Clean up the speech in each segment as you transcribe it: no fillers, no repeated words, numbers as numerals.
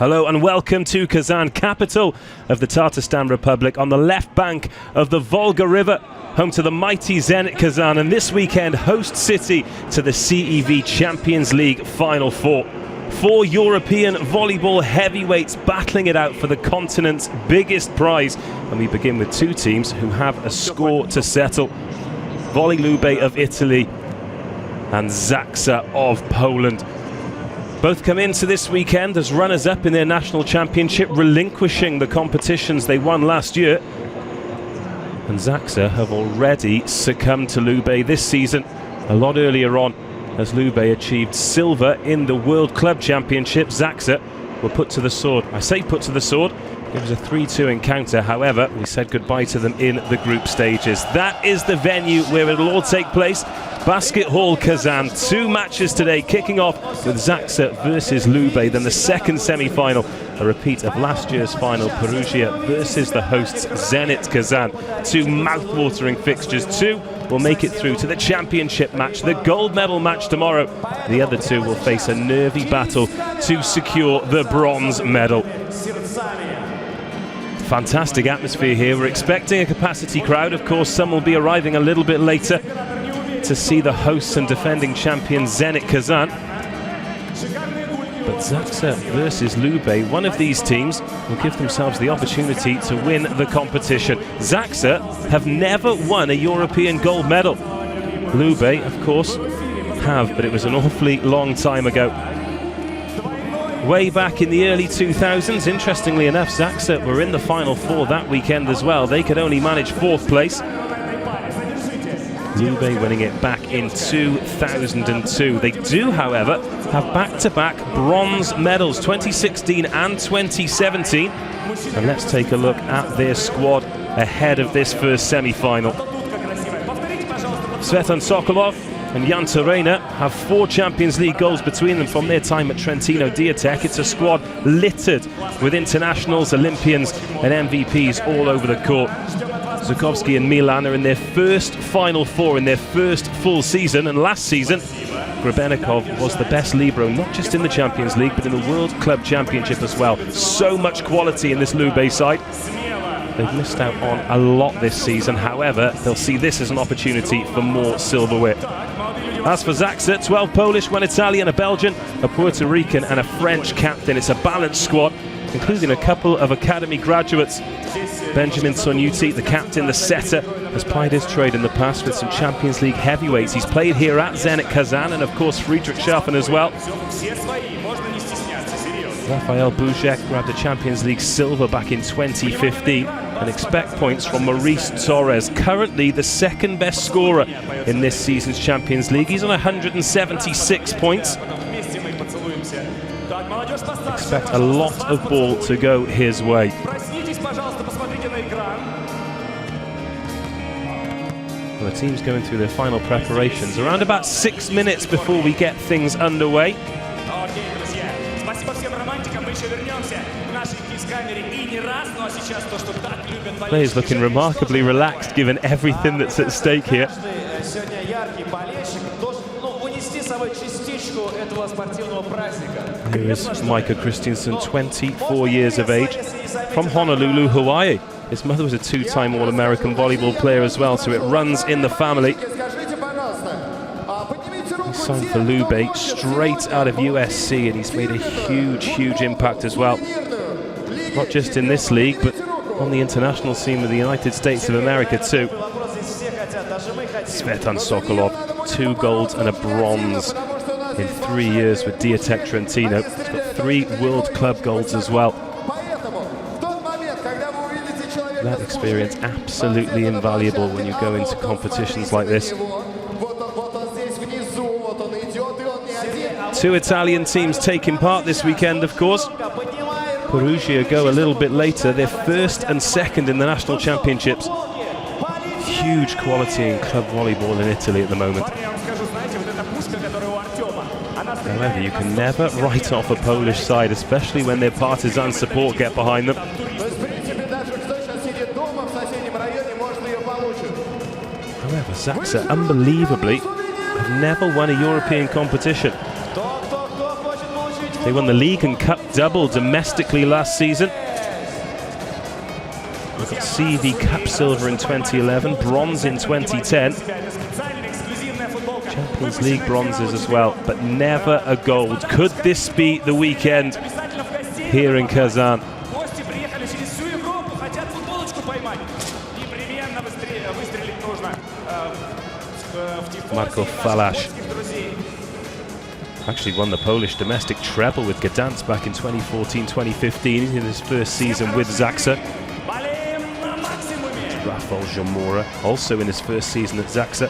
Hello and welcome to Kazan, capital of the Tatarstan Republic, on the left bank of the Volga River, home to the mighty Zenit Kazan, and this weekend host city to the CEV Champions League Final Four. Four European volleyball heavyweights battling it out for the continent's biggest prize, and we begin with two teams who have a score to settle. Cucine Lube of Italy and Zaksa of Poland. Both come into this weekend as runners-up in their national championship, relinquishing the competitions they won last year. And Zaksa have already succumbed to Lube this season, a lot earlier on, as Lube achieved silver in the World Club Championship. Zaksa were put to the sword. I say put to the sword, it was a 3-2 encounter. However, we said goodbye to them in the group stages. That is the venue where it will all take place. Basket Hall Kazan. Two matches today, kicking off with Zaksa versus Lube, then the second semi-final, a repeat of last year's final, Perugia versus the hosts Zenit Kazan. Two mouth-watering fixtures. Two will make it through to the championship match, the gold medal match tomorrow. The other two will face a nervy battle to secure the bronze medal. Fantastic atmosphere here. We're expecting a capacity crowd. Of course, some will be arriving a little bit later to see the hosts and defending champions Zenit Kazan. But Zaksa versus Lube, one of these teams will give themselves the opportunity to win the competition. Zaksa have never won a European gold medal. Lube, of course, have, but it was an awfully long time ago. Way back in the early 2000s, interestingly enough, Zaksa were in the Final Four that weekend as well. They could only manage 4th place. Lube winning it back in 2002. They do, however, have back-to-back bronze medals, 2016 and 2017. And let's take a look at their squad ahead of this first semi-final. Tsvetan Sokolov and Juantorena have 4 Champions League goals between them from their time at Trentino Diatec. It's a squad littered with internationals, Olympians and MVPs all over the court. Zukovsky and Milan are in their first Final Four in their first full season, and last season Grebenikov was the best libero, not just in the Champions League but in the World Club Championship as well. So much quality in this Lube side. They've missed out on a lot this season, however they'll see this as an opportunity for more silverware. As for Zaksa, 12 Polish, 1 Italian, a Belgian, a Puerto Rican and a French captain. It's a balanced squad, including a couple of academy graduates. Benjamin Sonuti, the captain, the setter, has plied his trade in the past with some Champions League heavyweights. He's played here at Zenit Kazan and of course Friedrich Schaffen as well. Rafael Buzek grabbed a Champions League silver back in 2015 and expect points from Maurice Torres, currently the second best scorer in this season's Champions League. He's on 176 points. Expect a lot of ball to go his way. Well, the team's going through their final preparations around about 6 minutes before we get things underway. Players looking remarkably relaxed given everything that's at stake here. Here is Micah Christensen, 24 years of age, from Honolulu, Hawaii. His mother was a 2-time All-American volleyball player as well, so it runs in the family. He signed for Lube straight out of USC, and he's made a huge impact as well. Not just in this league, but on the international scene with the United States of America too. Tsvetan Sokolov, 2 golds and a bronze in 3 years with Diatec Trentino. He's got 3 World Club golds as well. That experience absolutely invaluable when you go into competitions like this. 2 Italian teams taking part this weekend, of course. Perugia go a little bit later. They're 1st and 2nd in the national championships. Huge quality in club volleyball in Italy at the moment. However, you can never write off a Polish side, especially when their partisan support get behind them. However, Zaksa, unbelievably, have never won a European competition. They won the league and cup double domestically last season. They got CEV Cup silver in 2011, bronze in 2010. Champions League bronzes as well, but never a gold. Could this be the weekend here in Kazan? Marko Falasz actually won the Polish domestic treble with Gdansk back in 2014-2015 in his first season with Zaksa. Rafał Zamora also in his first season at Zaksa.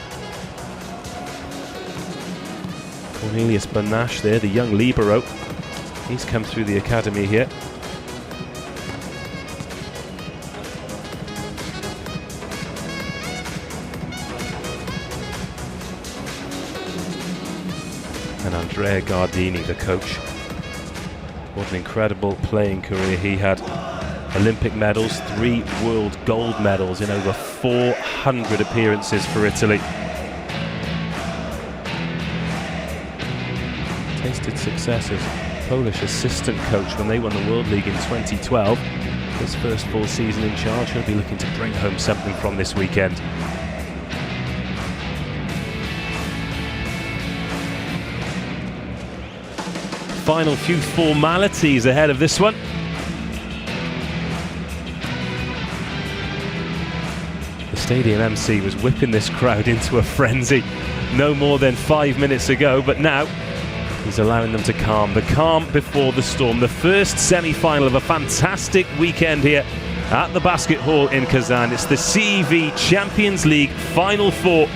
Cornelius Banash there, the young libero. He's come through the academy here. And Andrea Gardini, the coach. What an incredible playing career he had. Olympic medals, 3 world gold medals in over 400 appearances for Italy. Tasted success as Polish assistant coach when they won the World League in 2012. His first full season in charge, he'll be looking to bring home something from this weekend. Final few formalities ahead of this one. The stadium MC was whipping this crowd into a frenzy no more than 5 minutes ago, but now he's allowing them to calm. The calm before the storm. The first semi-final of a fantastic weekend here at the Basket Hall in Kazan. It's the CEV Champions League Final Four.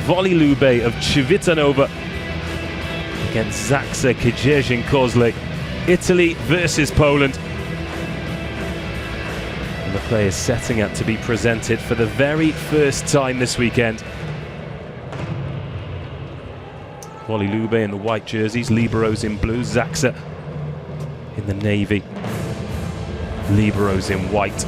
Volley Lube of Civitanova against Zaksa KEDZIERZYN-KOZLE. Italy versus Poland. And the players setting up to be presented for the very first time this weekend. Volley Lube in the white jerseys, liberos in blue, Zaksa in the navy, liberos in white.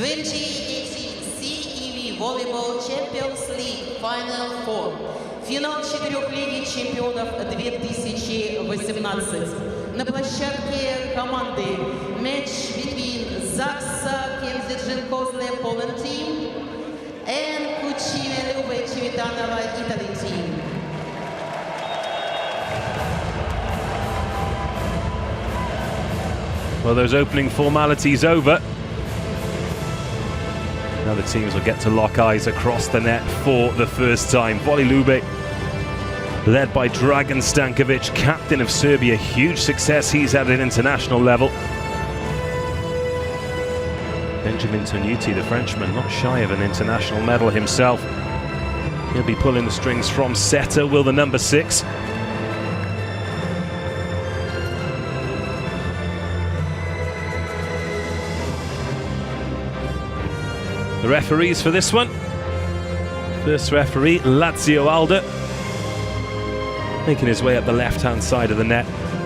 CEV Volleyball Champions League Final Four. Финал 4 Лиги чемпионов 2018. На площадке команды match between Zaksa KEDZIERZYN-KOZLE Poland team and Cucine Lube CIVITANOVA Italy team. Well, those opening formalities over. Now the teams will get to lock eyes across the net for the first time. Volley Lube, led by Dragan Stankovic, captain of Serbia. Huge success he's had at international level. Benjamin Tonuti, the Frenchman, not shy of an international medal himself. He'll be pulling the strings from setter, will the number 6. The referees for this one. First referee, Lazio Alda, making his way up the left-hand side of the net.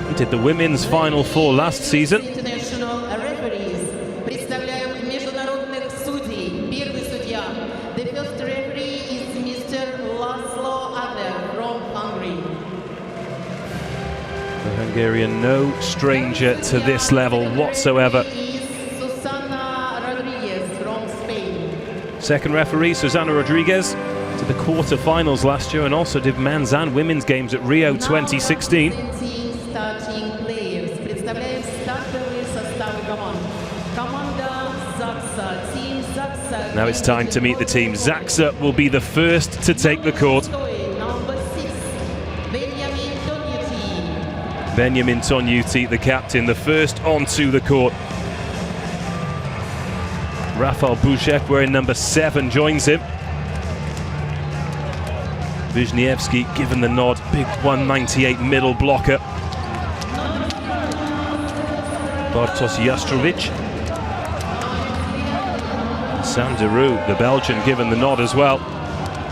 He did the women's Final Four last season. International referees представляют международных судей. Первый судья. The first referee is Mr. Laszlo Adler from Hungary. The Hungarian, no stranger to this level whatsoever. Second referee, Susana Rodriguez, to the quarter-finals last year and also did men's and women's games at Rio 2016. Now it's time to meet the team. Zaksa will be the first to take the court. Benjamin Tonyuti, the captain, the first onto the court. Rafał Buszek, wearing number 7, joins him. Wisniewski given the nod, big 198 middle blocker. Bartosz Jastrovic. Sam Deroux, the Belgian, given the nod as well.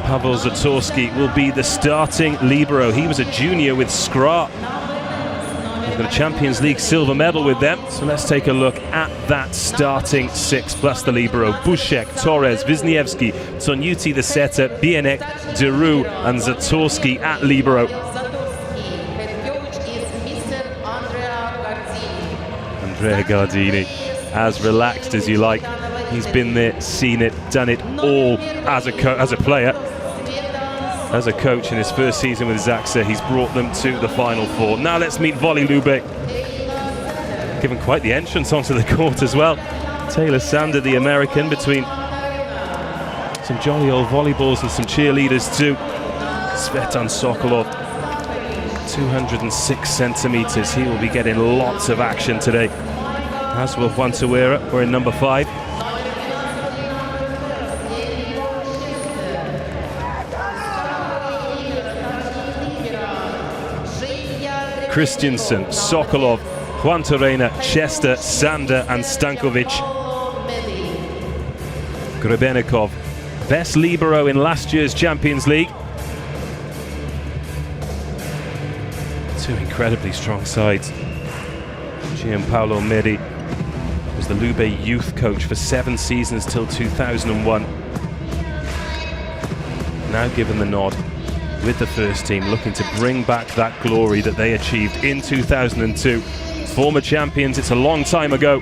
Paweł Zatorski will be the starting libero. He was a junior with Skra. He's got a Champions League silver medal with them. So let's take a look at that starting 6 plus the libero. Buszek, Torres, Wisniewski, Tonyuti the setter, Bienek, Deroux and Zatorski at libero. Andrea Gardini, as relaxed as you like. He's been there, seen it, done it all as a player. As a coach in his first season with Zaksa, he's brought them to the Final Four. Now let's meet Volley Lube. Given quite the entrance onto the court as well. Taylor Sander, the American, between some jolly old volleyballs and some cheerleaders too. Tsvetan Sokolov, 206 centimeters. He will be getting lots of action today. As will Juantorena, we're in number 5. Christensen, Sokolov, Juantorena, Chester, Sander and Stankovic. Grebenikov, best libero in last year's Champions League. Two incredibly strong sides. Gianpaolo Medi was the Lube youth coach for 7 seasons till 2001. Now given the nod with the first team, looking to bring back that glory that they achieved in 2002. Former champions, it's a long time ago.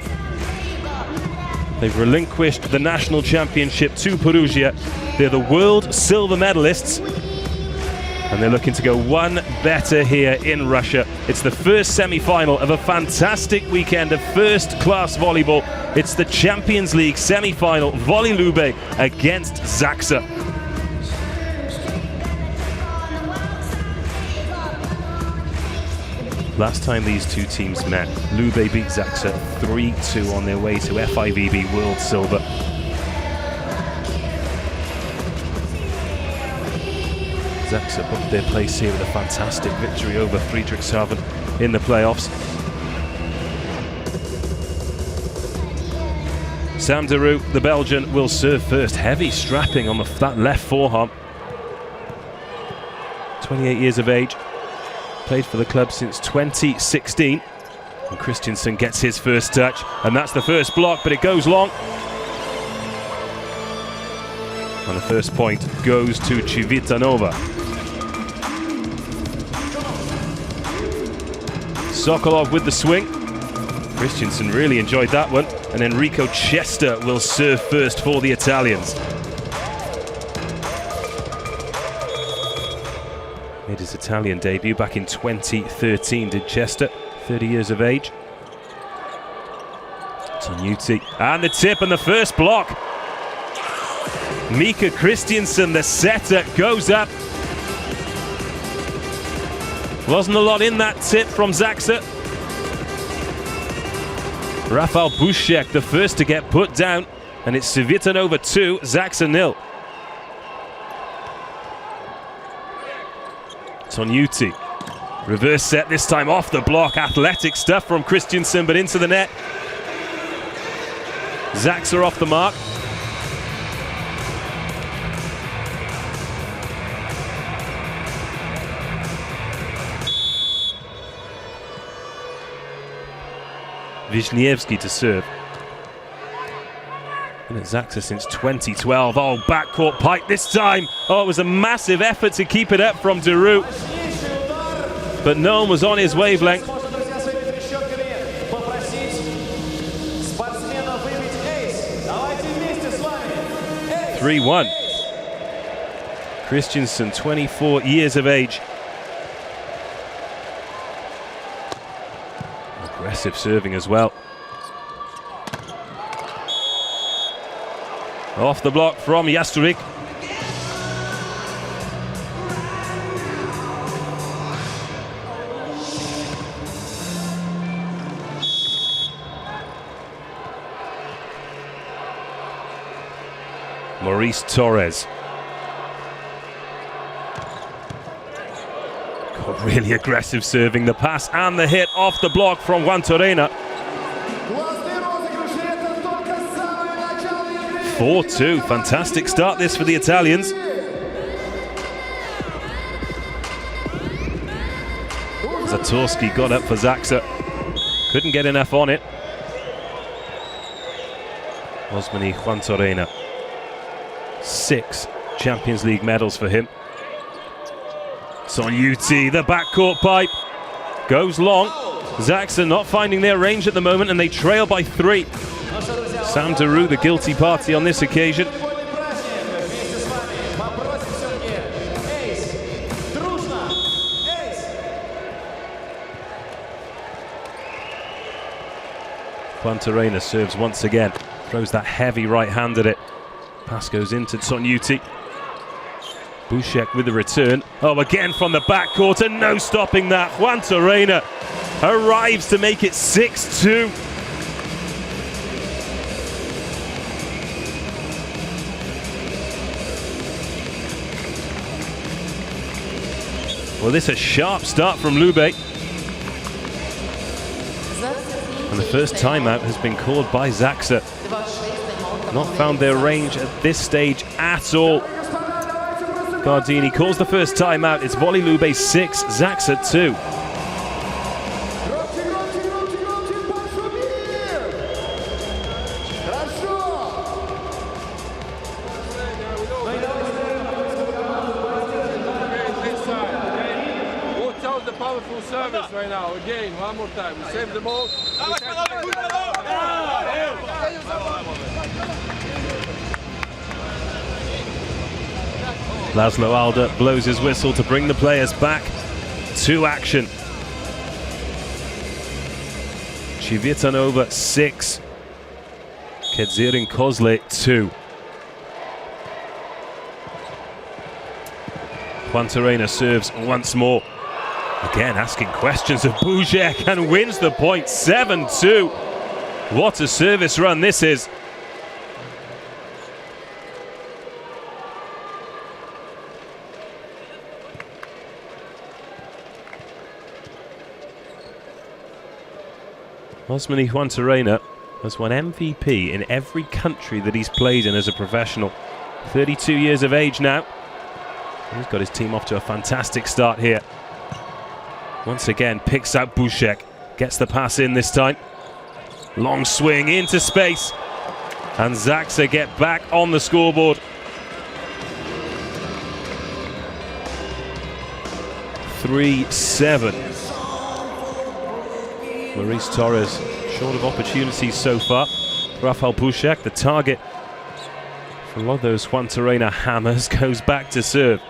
They've relinquished the national championship to Perugia. They're the world silver medalists, and they're looking to go one better here in Russia. It's the first semi-final of a fantastic weekend of first-class volleyball. It's the Champions League semi-final, Volley Lube against Zaksa. Last time these two teams met, Lube beat Zaksa 3-2 on their way to FIVB World Silver. Zaksa booked their place here with a fantastic victory over Friedrichshafen in the playoffs. Sam Deroux, the Belgian, will serve first. Heavy strapping on that left forearm. 28 years of age. Played for the club since 2016. And Christensen gets his first touch, and that's the first block, but it goes long. And the first point goes to CIVITANOVA. Sokolov with the swing. Christensen really enjoyed that one. And Enrico Chester will serve first for the Italians. Made his Italian debut back in 2013, did Chester, 30 years of age. Tonyuti, and the tip and the first block. Mika Christensen, the setter, goes up. Wasn't a lot in that tip from Zaksa. Rafał Buszek, the first to get put down, and it's Civitanova 2, Zaksa 0. Tonyuti, reverse set this time off the block. Athletic stuff from Christensen, but into the net. Zaksa off the mark. Wisniewski to serve. Been at Zaksa since 2012. Oh, backcourt pipe this time. Oh, it was a massive effort to keep it up from Deroux, but no one was on his wavelength. 3-1. Christensen, 24 years of age. Aggressive serving as well. Off the block from Jastrovic. Maurice Torres. God, really aggressive serving. The pass and the hit off the block from Juantorena. 4-2. Fantastic start this for the Italians. Zatorski got up for Zaksa. Couldn't get enough on it. Osmany Juantorena. 6 Champions League medals for him. Sonyuti, the backcourt pipe. Goes long. Zaksa not finding their range at the moment, and they trail by 3. Sam Daru, the guilty party on this occasion. Juantorena serves once again. Throws that heavy right hand at it. Pass goes into Sonyuti. Bushek with the return. Oh, again from the backcourt, and no stopping that. Juantorena arrives to make it 6-2. Well, this is a sharp start from Lube. And the first timeout has been called by Zaksa. Not found their range at this stage at all. Gardini calls the first timeout. It's Volley Lube 6, Zaksa 2. The powerful service right now. Again, one more time. We save the ball. Laszlo Alda blows his whistle to bring the players back to action. Civitanova 6, KEDZIERZYN-KOZLE 2. Juantorena serves once more. Again asking questions of Bushek, and wins the point 7-2. What a service run this is. Osmany Juantorena has won MVP in every country that he's played in as a professional. 32 years of age now. He's got his team off to a fantastic start here. Once again picks out Bushek, gets the pass in this time. Long swing into space, and Zaksa get back on the scoreboard. (3-7). Maurice Torres short of opportunities so far. Rafał Bushek, the target for a lot of those Juantorena hammers, goes back to serve.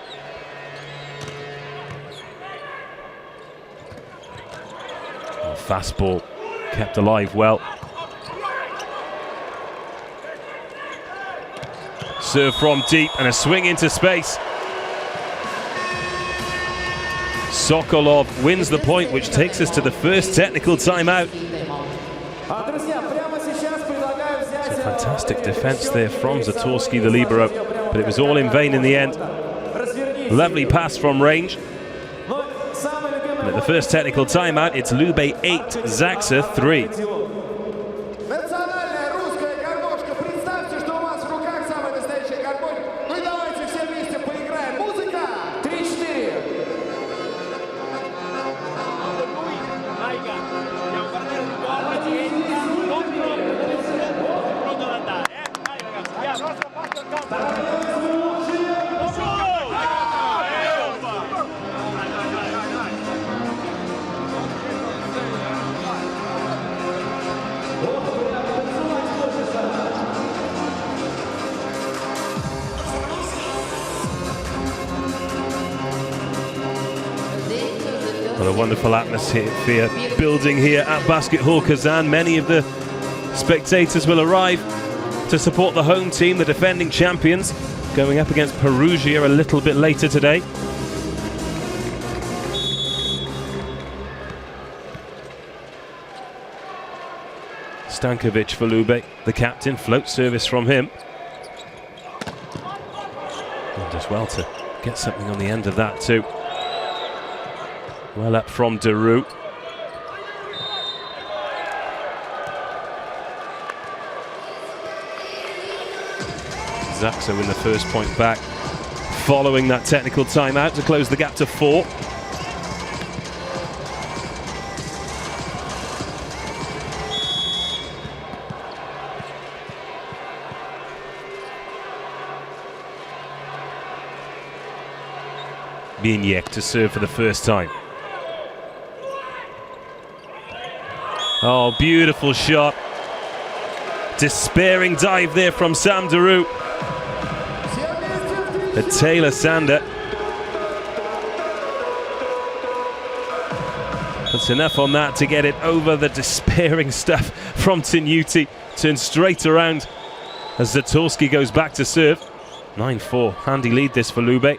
Fastball kept alive well. Serve from deep and a swing into space. Sokolov wins the point, which takes us to the first technical timeout. It's a fantastic defense there from Zatorski, the libero, but it was all in vain in the end. Lovely pass from range. And at the first technical timeout, it's Lube 8, Zaksa 3. What a wonderful atmosphere building here at Basket Hall Kazan. Many of the spectators will arrive to support the home team, the defending champions, going up against Perugia a little bit later today. Stankovic for Lube, the captain. Float service from him. as well to get something on the end of that too. Well up from Deru. Zaksa win the first point back, following that technical timeout to close the gap to 4. Bieniek to serve for the first time. Oh, beautiful shot. Despairing dive there from Sam Deru. The Taylor Sander. Puts enough on that to get it over the despairing stuff from Tinuti. Turns straight around as Zatorski goes back to serve. 9-4, handy lead this for Lube.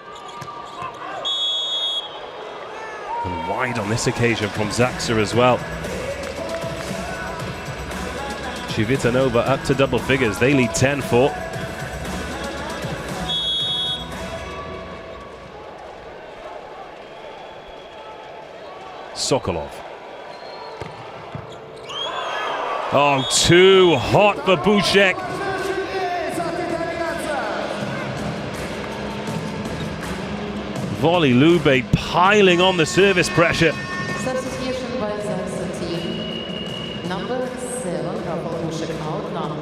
And wide on this occasion from Zaksa as well. CIVITANOVA up to double figures. They lead 10-4. Sokolov. Oh, too hot for Bushek. Volley Lube piling on the service pressure. Substitution by Zaksa team. Number 7,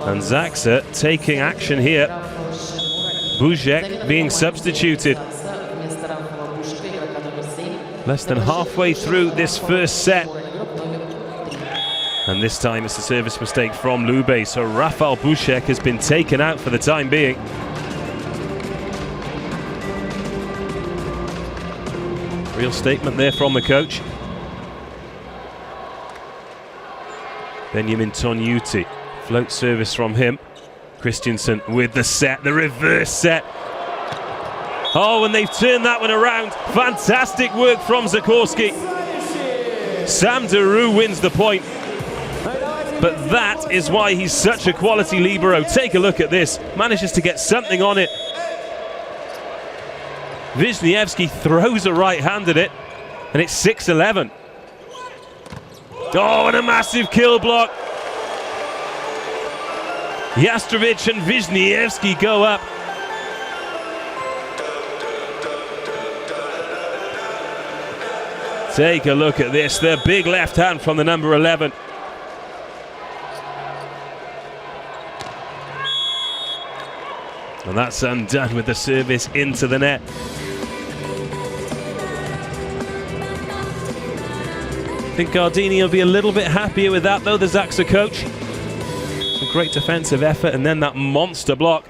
And Zaksa taking action here. Bushek being substituted. Less than halfway through this first set. And this time it's a service mistake from Lube, so Rafał Bushek has been taken out for the time being. Real statement there from the coach. Benjamin Tinuti, float service from him. Christensen with the set, the reverse set. Oh, and they've turned that one around. Fantastic work from Zatorski. Sam Deru wins the point. But that is why he's such a quality libero. Take a look at this. Manages to get something on it. Wisniewski throws a right hand at it. And it's 6-11. Oh, and a massive kill block. Jastrovic and Wisniewski go up. Take a look at this, the big left hand from the number 11. And that's undone with the service into the net. I think Gardini will be a little bit happier with that though, the Zaksa coach. A great defensive effort and then that monster block.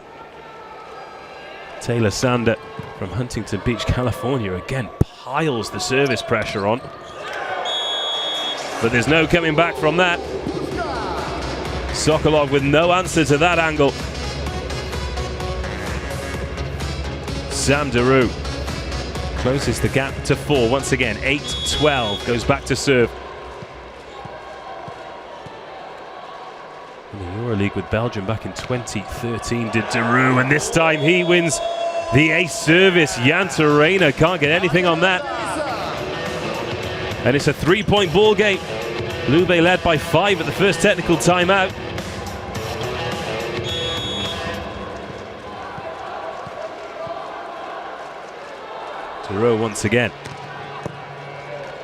Taylor Sander from Huntington Beach, California again piles the service pressure on. But there's no coming back from that. Sokolov with no answer to that angle. Sam Deru closes the gap to 4 once again. 8-12, goes back to serve. In the EuroLeague with Belgium back in 2013 did Deru, and this time he wins the ace service. Juantorena can't get anything on that. And it's a 3-point ball game. Lube led by 5 at the first technical timeout. Deru once again.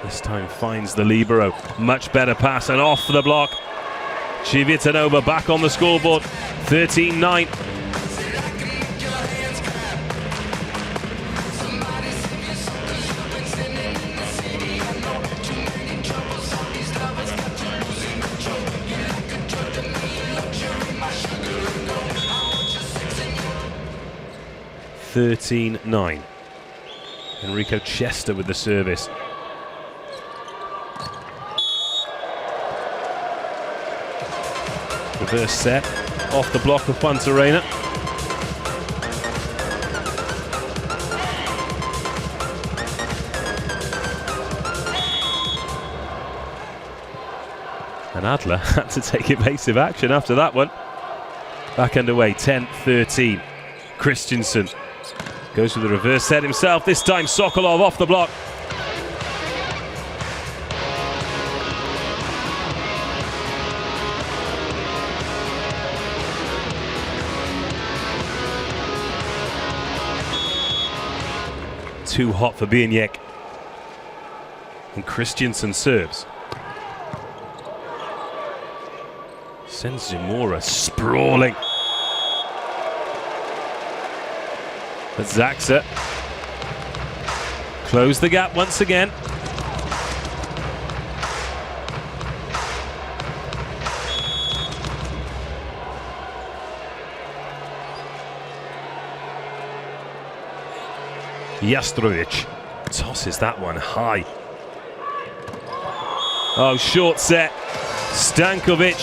This time finds the libero. Much better pass and off the block. CIVITANOVA back on the scoreboard. 13-9. Enrico Chester with the service. Reverse set, off the block of Juantorena. And Adler had to take evasive action after that one. Back underway, 10-13. Christensen Goes for the reverse set himself, this time Sokolov off the block. Too hot for Bieniek. And Christiansen serves. Sends Zamora sprawling. But Zaksa close the gap once again. Jastrovic tosses that one high. Oh, short set. Stankovic.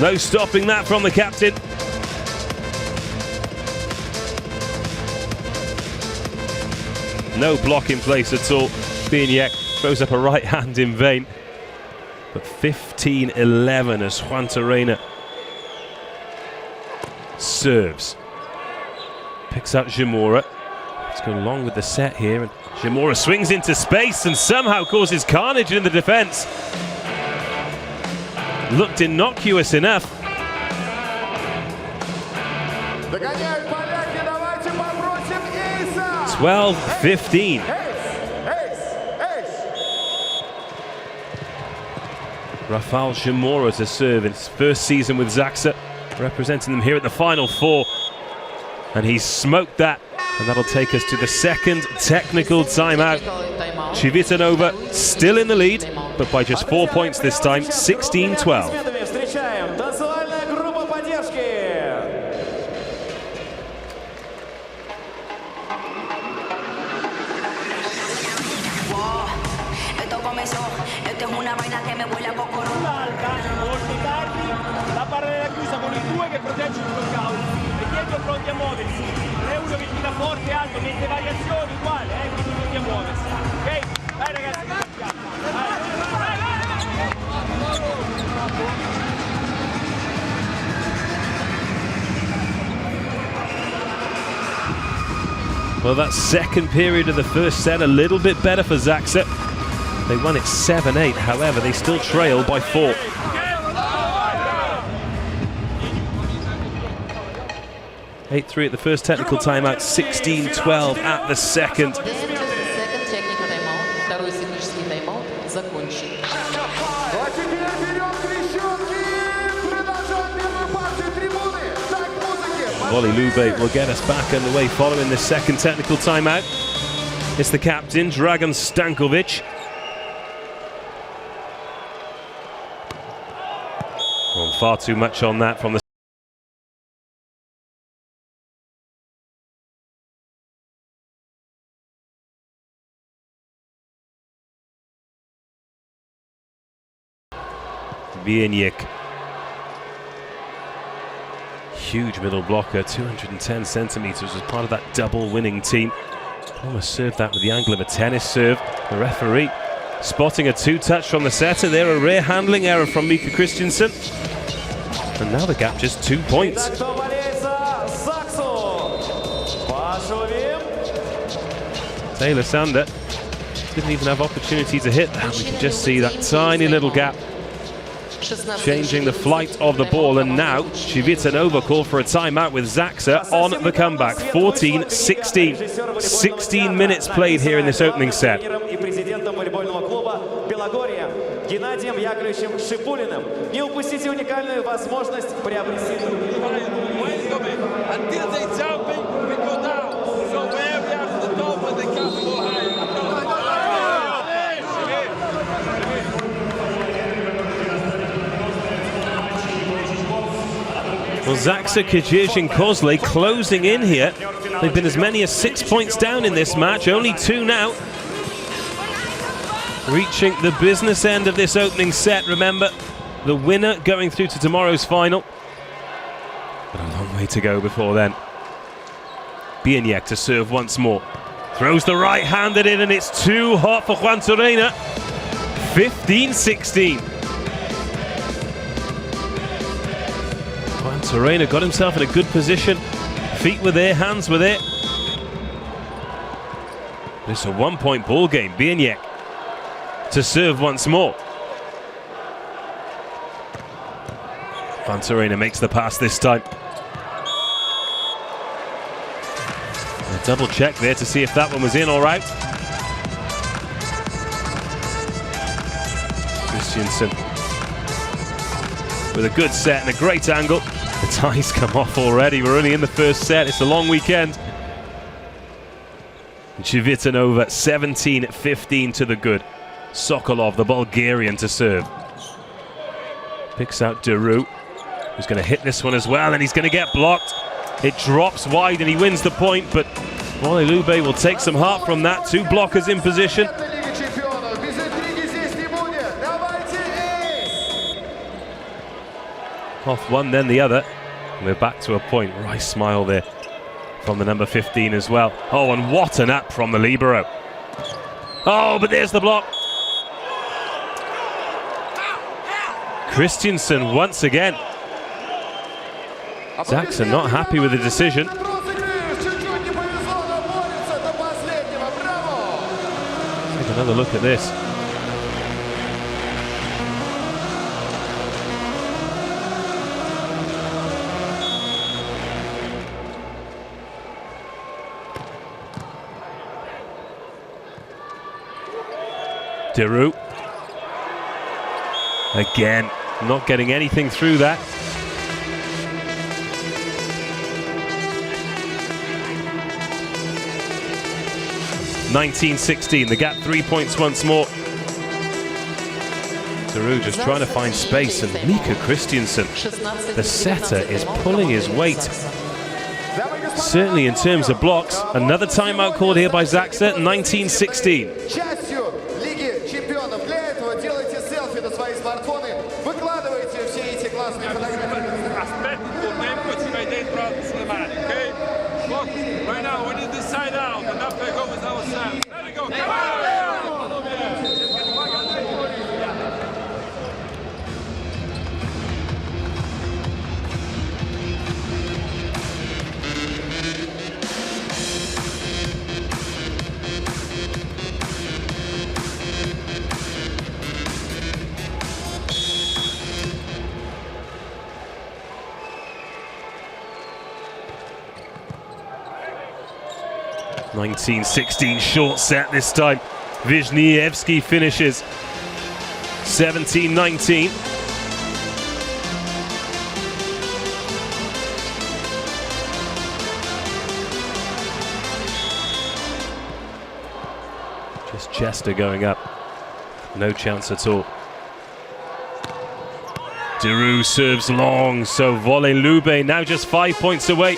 No stopping that from the captain. No block in place at all. Bieniek throws up a right hand in vain. But 15-11 as Juantorena serves. Picks up Zamora. Let's go along with the set here. And Zamora swings into space and somehow causes carnage in the defense. Looked innocuous enough. 12-15. Rafael Zamora to serve in his first season with Zaksa, representing them here at the Final Four. And he's smoked that, and that'll take us to the second technical timeout. Civitanova still in the lead, but by just 4 points this time, 16-12. La barra della chiusa con i due che proteggono il knockout e dietro pronti a muoversi. È uno che tira forte, alto, mette variazioni uguale, quindi pronti a muoversi. Ok? Vai ragazzi, Well, that second period of the first set, a little bit better for Zaksa. They won it 7-8, however, they still trail by 4. (8-3) at the first technical timeout, 16-12 at the second. Volley Lube will get us back underway following this second technical timeout. It's the captain, Dragan Stankovic. Well, far too much on that from the Bieniek. Huge middle blocker, 210 centimeters as part of that double winning team. Almost served that with the angle of a tennis serve. The referee spotting a two-touch from the setter there, a rare handling error from Mika Christiansen. And now the gap just 2 points. Taylor Sander didn't even have opportunity to hit that. We can just see that tiny little gap changing the flight of the ball, and now Civitanova call for a timeout with Zaksa on the comeback. 14-16. 16 minutes played here in this opening set. Until they jumping, we go down. So where we are at the top and they can't go high. Well, Zaksa KEDZIERZYN-KOZLE closing in here. They've been as many as 6 points down in this match, only 2 now. Reaching the business end of this opening set. Remember, the winner going through to tomorrow's final. But a long way to go before then. Bieniek to serve once more. Throws the right-handed in, and it's too hot for Juantorena. 15-16. Juantorena got himself in a good position. Feet were there, hands were there. It's a one-point ball game. Bieniek to serve once more. Juantorena makes the pass this time. A double check there to see if that one was in or out. Christiansen with a good set and a great angle. The ties come off already. We're only in the first set. It's a long weekend. CIVITANOVA 17-15 to the good. Sokolov, the Bulgarian, to serve. Picks out Deru, who's going to hit this one as well, and he's going to get blocked. It drops wide and he wins the point, but Volleyball Lube will take some heart from that. Two blockers in position. Off one, then the other. And we're back to a point. Nice smile there from the number 15 as well. Oh, and what an app from the libero. Oh, but there's the block. Christiansen once again. Zaksa not happy with the decision. Take another look at this. Deru. Again, not getting anything through that. (19-16), the gap 3 points once more. Deru just trying to find space, and Mika Christiansen, the setter, is pulling his weight. Certainly in terms of blocks. Another timeout called here by Zaksa, 19-16. Right now, we need this side out, and after I go with our side. There we go. 19-16, short set this time. Wisniewski finishes 17-19. Just Chester going up. No chance at all. Deru serves long, so Volleyball Lube now just 5 points away.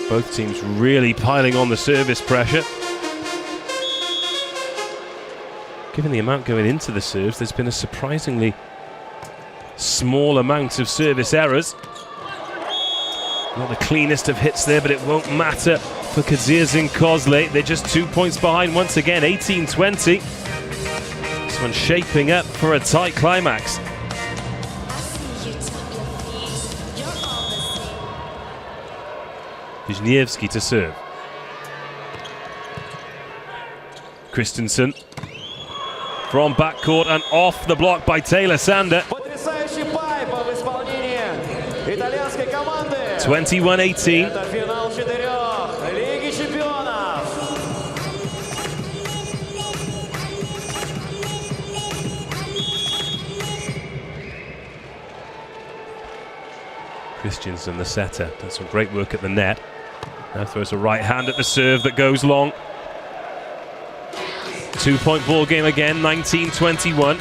Both teams really piling on the service pressure. Given the amount going into the serves, there's been a surprisingly small amount of service errors. Not the cleanest of hits there, but it won't matter for KEDZIERZYN-KOZLE. They're just 2 points behind once again, 18-20. This one's shaping up for a tight climax. Wisniewski to serve. Christensen from backcourt and off the block by Taylor Sander. 21-18. Christiansen, the setter, does some great work at the net. Now throws a right hand at the serve that goes long. 2 point ball game again, 19-21.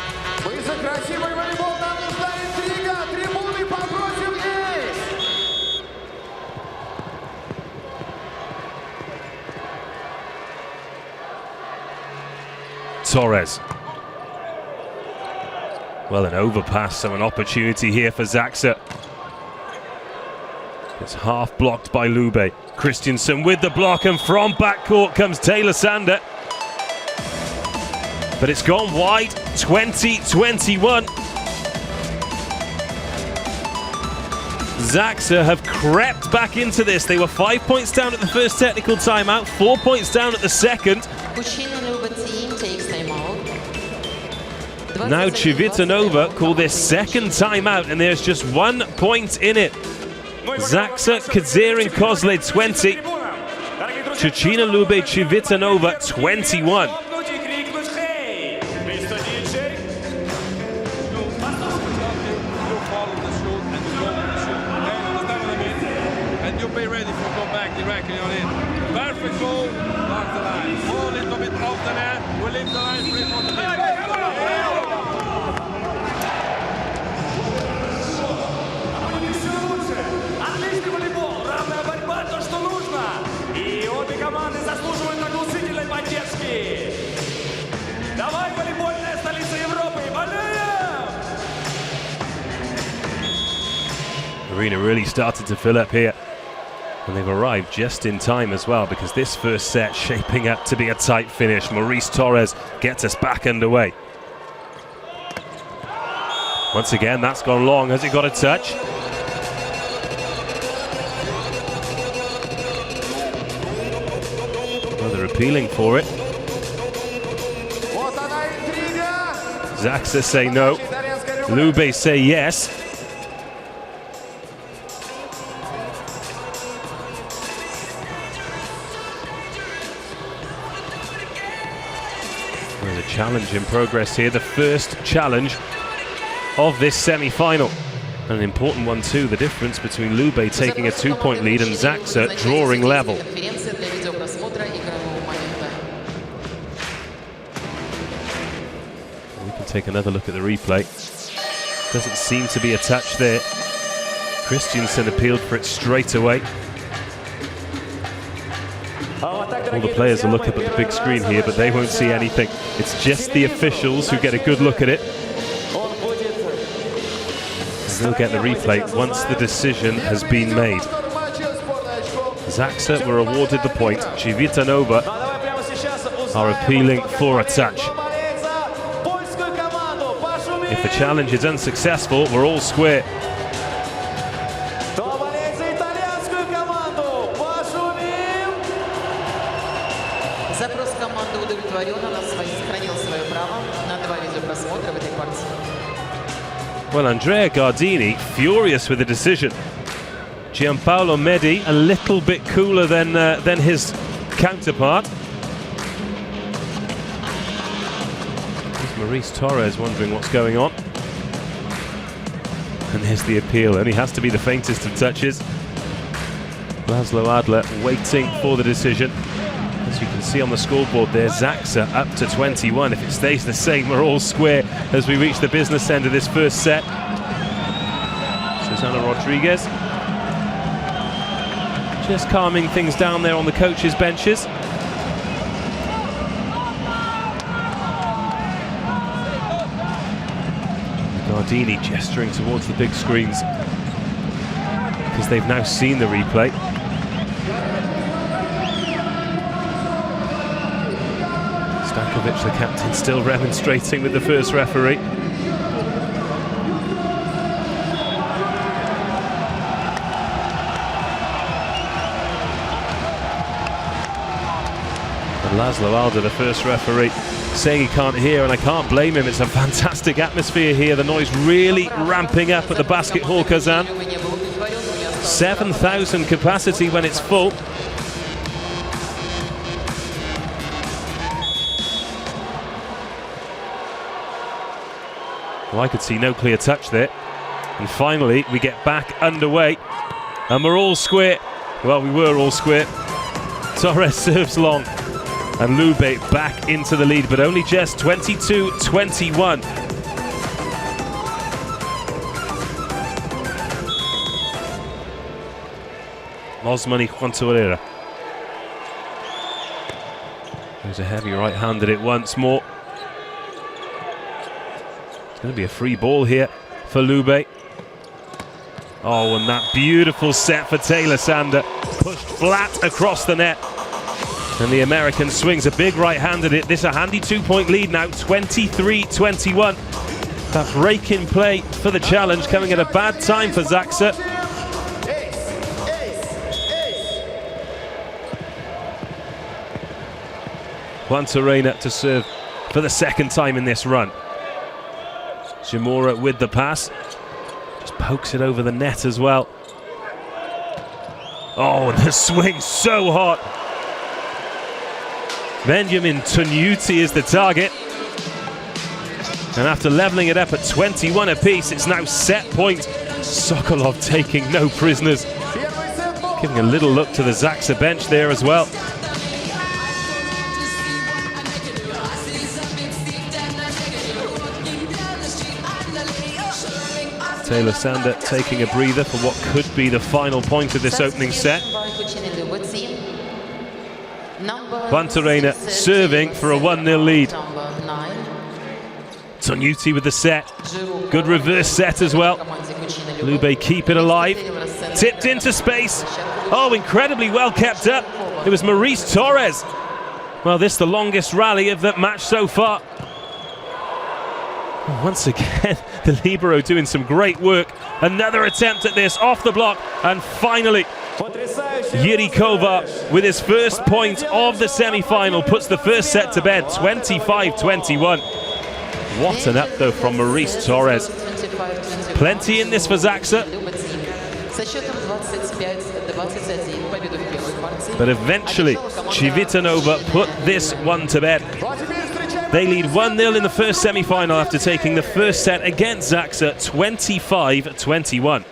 Torres. Well, an overpass, so an opportunity here for Zaksa. It's half blocked by Lube. Christiansen with the block, and from backcourt comes Taylor Sander. But it's gone wide, 20-21. Zaksa have crept back into this. They were 5 points down at the first technical timeout, 4 points down at the second. Cucine Lube team takes timeout. Now CIVITANOVA call this second timeout, and there's just 1 point in it. Zaksa KEDZIERZYN-KOZLE 20, Cucine Lube CIVITANOVA 21. And you be ready to go back directly on it. Perfect goal, mark the line. Ball a little bit off the net, we'll leave the line free for the defense. Отличный волейбол, равная борьба, то, что нужно. И обе команды заслуживают оглушительной поддержки. Давай, волейбольная столица Европы, болеем! Arena really started to fill up here, and they've arrived just in time as well, because this first set shaping up to be a tight finish. Maurice Torres gets us back underway. Once again, that's gone long. Has it got a touch? Well, they're appealing for it. Zaksa say no. Lube say yes. There's a challenge in progress here, the first challenge of this semi-final. An important one too, the difference between Lube taking a 2-point lead and Zaksa drawing level. We can take another look at the replay. Doesn't seem to be a touch there. Christiansen appealed for it straight away. All the players will look up at the big screen here, but they won't see anything. It's just the officials who get a good look at it. They'll get the replay once the decision has been made. Zaksa were awarded the point. CIVITANOVA are appealing for a touch. If the challenge is unsuccessful, we're all square. Запрос команды удовлетворен, она сохранила свое право на 2 видеопросмотра в этой партии. Well, Andrea Gardini furious with the decision. Gianpaolo Medi a little bit cooler than his counterpart. There's Maurice Torres wondering what's going on. And there's the appeal. Only has to be the faintest of touches. Laszlo Adler waiting for the decision. As you can see on the scoreboard there, Zaksa up to 21. If it stays the same, we're all square as we reach the business end of this first set. Susana Rodriguez just calming things down there on the coaches' benches. Gardini gesturing towards the big screens because they've now seen the replay. Stankovic, the captain, still remonstrating with the first referee. And Laszlo Alder, the first referee, saying he can't hear, and I can't blame him. It's a fantastic atmosphere here. The noise really ramping up at the Basket Hall Kazan. 7,000 capacity when it's full. Well, I could see no clear touch there. And finally, we get back underway. And we're all square. Well, we were all square. Torres serves long. And Lube back into the lead, but only just 22-21. Osmany Juantorena. There's a heavy right-hand at it once more. It's going to be a free ball here for Lube. Oh, and that beautiful set for Taylor Sander. Pushed flat across the net. And the American swings a big right-hand at it. This a handy 2-point lead now, 23-21. That break in play for the challenge coming at a bad time for Zaksa. Juantorena to serve for the second time in this run. Jamura with the pass. Just pokes it over the net as well. Oh, and the swing so hot. Benjamin Tunuti is the target. And after leveling it up at 21 apiece, it's now set point. Sokolov taking no prisoners. Giving a little look to the Zaksa bench there as well. Taylor Sander taking a breather for what could be the final point of this opening set. Juantorena serving for a 1-0 lead. Tunuti with the set. Good reverse set as well. Lube keep it alive. Tipped into space. Oh, incredibly well kept up. It was Maurice Torres. Well, this the longest rally of that match so far. Once again, the libero doing some great work. Another attempt at this off the block, and finally Yirikova with his first point of the semi-final puts the first set to bed, 25-21. What an up though from Maurice Torres. Plenty in this for Zaksa. But eventually CIVITANOVA put this one to bed. They lead 1-0 in the first semi-final after taking the first set against Zaksa, 25-21.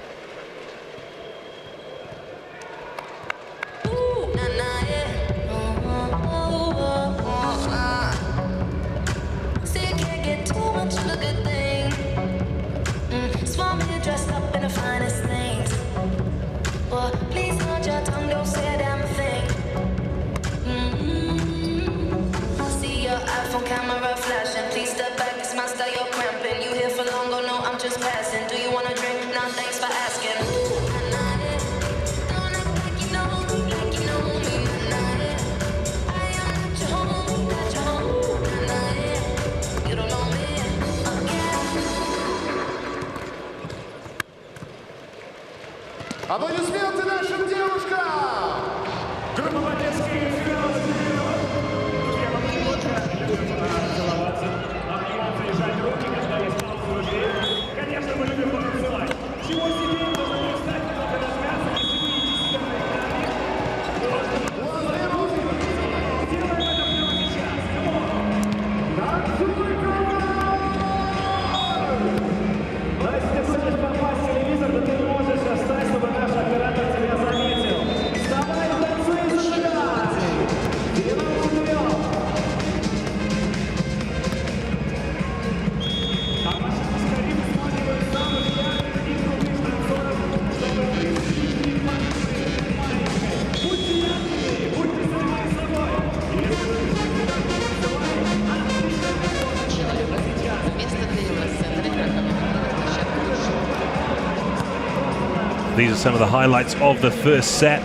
Аплодисменты нашим девушкам! Группа молодецких конечно, мы любим потанцевать. Чего себе можно представить, когда связано с 50 These are some of the highlights of the first set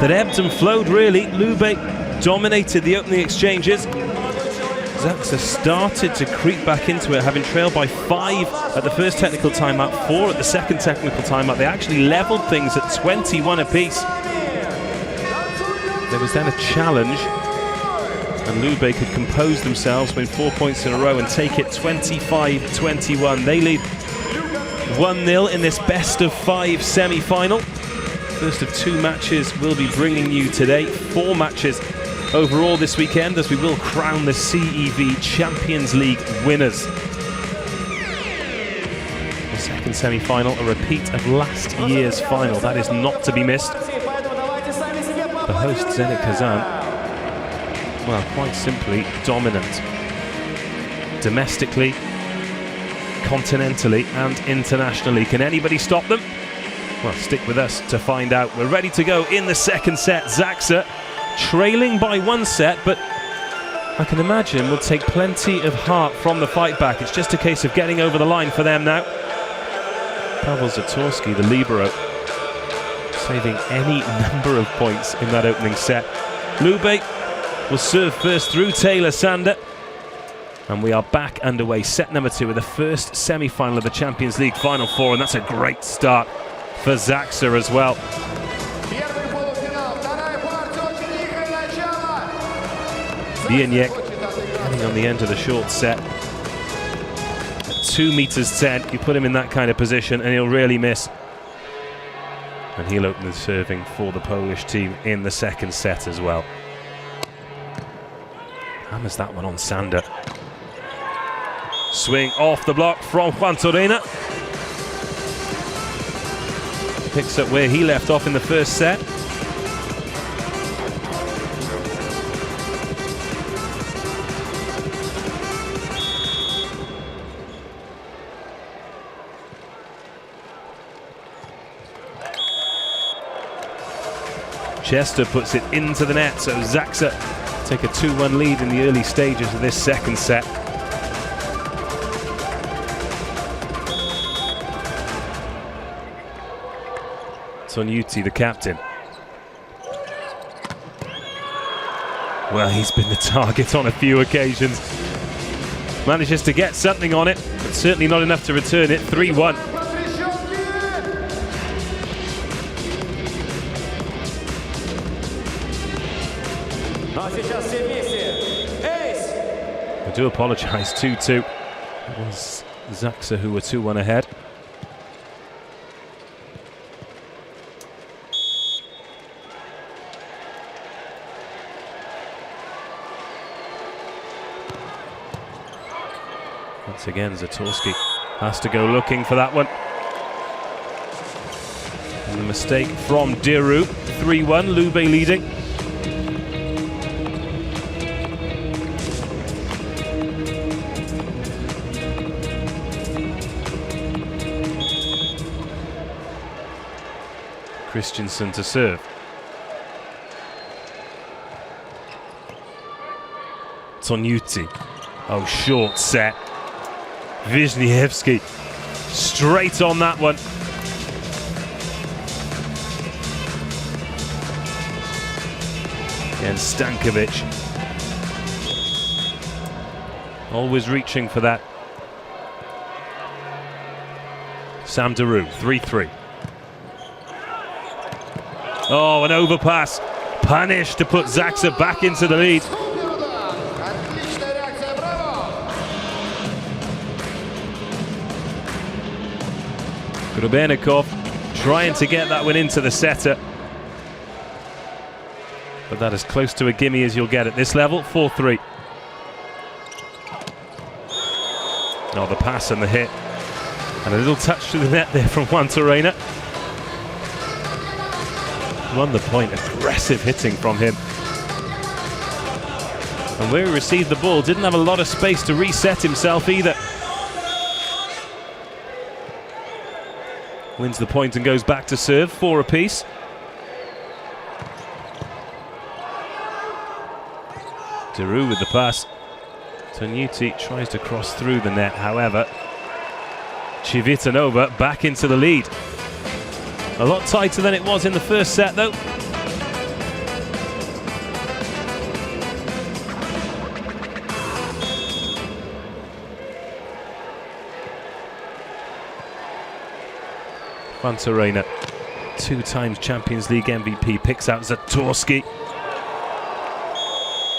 that ebbed and flowed really. Lube dominated the opening exchanges. Zaksa started to creep back into it, having trailed by 5 at the first technical timeout, 4 at the second technical timeout. They actually leveled things at 21 apiece. There was then a challenge, and Lube could compose themselves, win 4 points in a row and take it 25-21. They lead 1-0 in this best-of-5 semi-final. First of 2 matches we'll be bringing you today. 4 matches overall this weekend, as we will crown the CEV Champions League winners. The second semi-final, a repeat of last year's final. That is not to be missed. The host Zenit Kazan, well, quite simply dominant. Domestically, continentally and internationally. Can anybody stop them? Well, stick with us to find out. We're ready to go in the second set. Zaksa trailing by 1 set, but I can imagine will take plenty of heart from the fight back. It's just a case of getting over the line for them now. Pavel Zatorski, the libero, saving any number of points in that opening set. Lube will serve first through Taylor Sander. And we are back underway, set number 2 with the first semi-final of the Champions League Final 4, and that's a great start for Zaksa as well. Bieniek getting on the end of the short set. 2 meters 10, you put him in that kind of position and he'll really miss. And he'll open the serving for the Polish team in the second set as well. Hammers that one on Sander. Swing off the block from Juantorena. Picks up where he left off in the first set. Chester puts it into the net, so Zaksa take a 2-1 lead in the early stages of this second set. Tonyuti, the captain. Well, he's been the target on a few occasions. Manages to get something on it, but certainly not enough to return it. 3-1. I do apologise, 2-2. It was Zaksa who were 2-1 ahead. Once again, Zatorski has to go looking for that one. And the mistake from Diru. 3-1, Lube leading. Christensen to serve. Tonyuti. Oh, short set. Wisniewski straight on that one. Again, Stankovic. Always reaching for that. Sam Daru, 3-3. Oh, an overpass. Punished to put Zaksa back into the lead. Grubenikov trying to get that one into the setter. But that is close to a gimme as you'll get at this level. 4-3. Oh, the pass and the hit. And a little touch to the net there from Juantorena. Won the point, aggressive hitting from him. And where he received the ball, didn't have a lot of space to reset himself either. Wins the point and goes back to serve, 4 apiece. Daru with the pass. Tonyuti tries to cross through the net, however. Civitanova back into the lead. A lot tighter than it was in the first set, though. Juantorena, 2 times Champions League MVP, picks out Zatorski.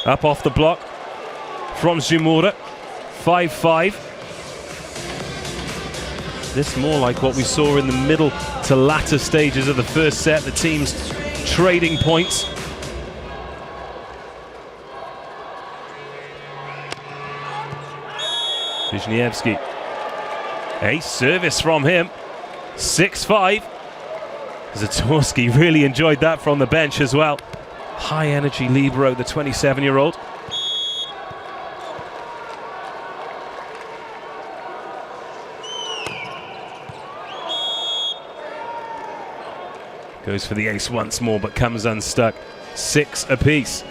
Up off the block from Zimura. 5-5. This more like what we saw in the middle to latter stages of the first set, the teams trading points. Wisniewski. A service from him. 6-5. Zatorski really enjoyed that from the bench as well. High energy libero, the 27-year-old. Goes for the ace once more, but comes unstuck. 6 apiece.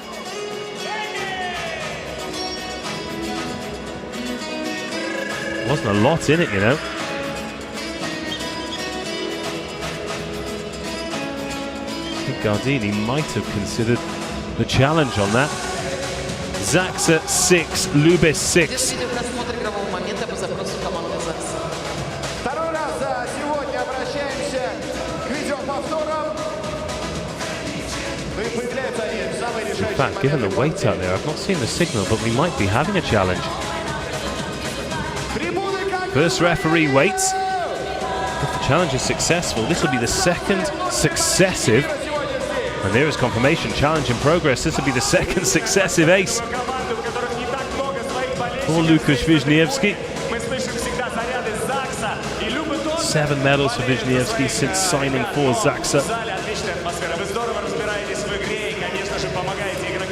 Wasn't a lot in it, you know. I think Gardini might have considered the challenge on that. Zaksa 6, Lube 6. Второй раз за сегодня обращаемся к видеоповторам. Ну и появляются они в самый решающий In fact, given the weight out there, I've not seen the signal, but we might be having a challenge. First referee waits. If the challenge is successful, this will be the second successive, and there is confirmation, challenge in progress. This will be the second successive ace for Lukasz Wisniewski. 7 medals for Wisniewski since signing for Zaksa.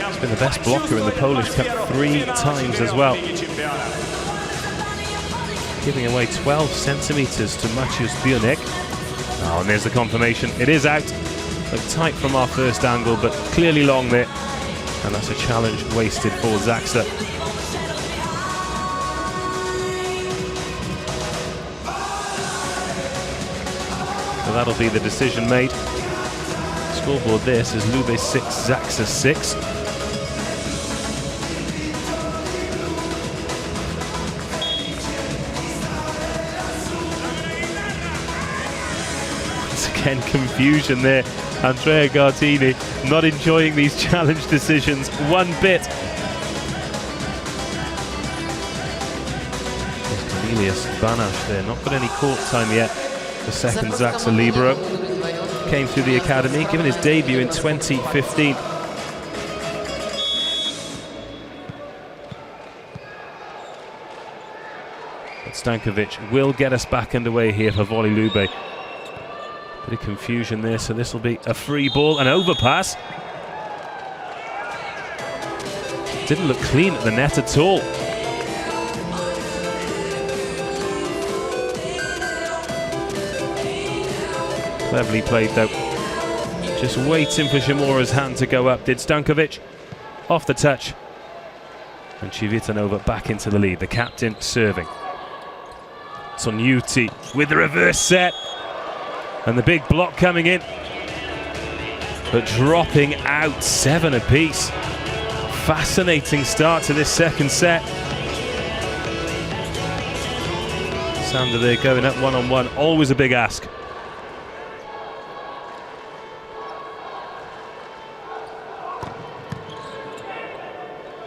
He's been the best blocker in the Polish Cup 3 times as well. Giving away 12 centimetres to Maciusz Bionek. Oh, and there's the confirmation. It is out. Looked tight from our first angle, but clearly long there. And that's a challenge wasted for Zaksa. So that'll be the decision made. Scoreboard this is Lube 6, Zaksa 6. Once again, confusion there. Andrea Gardini not enjoying these challenge decisions one bit. There's Cornelius Banash there, not got any court time yet. The second Zaksa libero came through the academy, given his debut in 2015. But Stankovic will get us back underway here for Volley Lube. Bit of confusion there, so this will be a free ball, an overpass. Didn't look clean at the net at all. Cleverly played though. Just waiting for Shimura's hand to go up. Did Stankovic. Off the touch. And CIVITANOVA back into the lead. The captain serving. Tsoniuti with the reverse set. And the big block coming in. But dropping out 7 apiece. Fascinating start to this second set. Sander there going up 1-on-1. Always a big ask.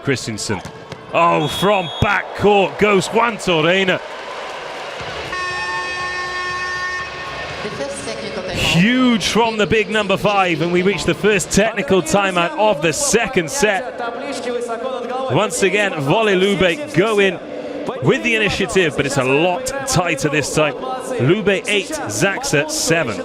Christensen. Oh, from back court goes Juantorena. Huge from the big number 5, and we reach the first technical timeout of the second set. Once again, Volley Lube go in with the initiative, but it's a lot tighter this time. Lube 8, Zaksa 7.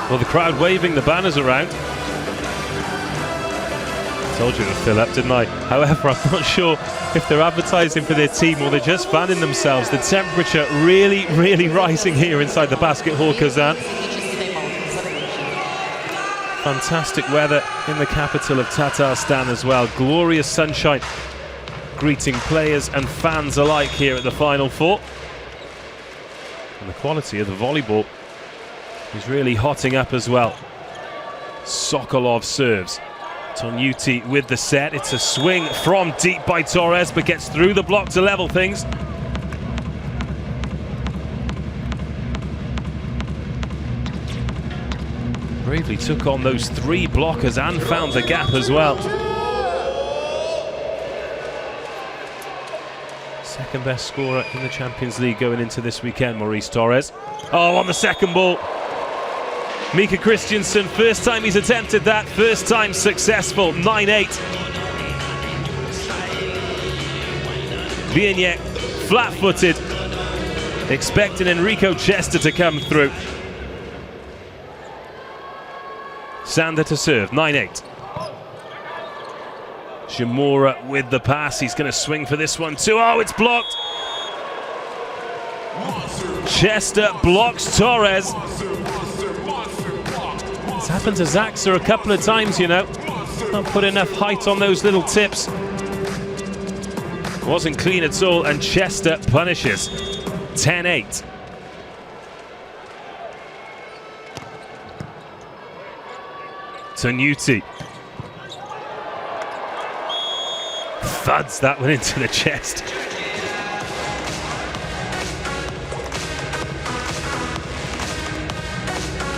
Well, the crowd waving the banners around. Told you to fill up, didn't I? However, I'm not sure if they're advertising for their team or they're just fanning themselves. The temperature really, really rising here inside the basket hall Kazan. Fantastic weather in the capital of Tatarstan as well. Glorious sunshine greeting players and fans alike here at the Final Four. And the quality of the volleyball is really hotting up as well. Sokolov serves. Tsoniuti with the set. It's a swing from deep by Torres, but gets through the block to level things. Bravely took on those 3 blockers and found the gap as well. Second best scorer in the Champions League going into this weekend, Maurice Torres. Oh, on the second ball. Mika Christiansen, first time he's attempted that, first time successful, 9-8. Bionek, flat-footed, expecting Enrico Chester to come through. Sander to serve, 9-8. Shimura with the pass, he's going to swing for this one too. Oh, it's blocked. Chester blocks Torres. It's happened to Zaksa a couple of times, you know. Not put enough height on those little tips. Wasn't clean at all, and Chester punishes. 10-8. Tanuti. Thuds that one into the chest.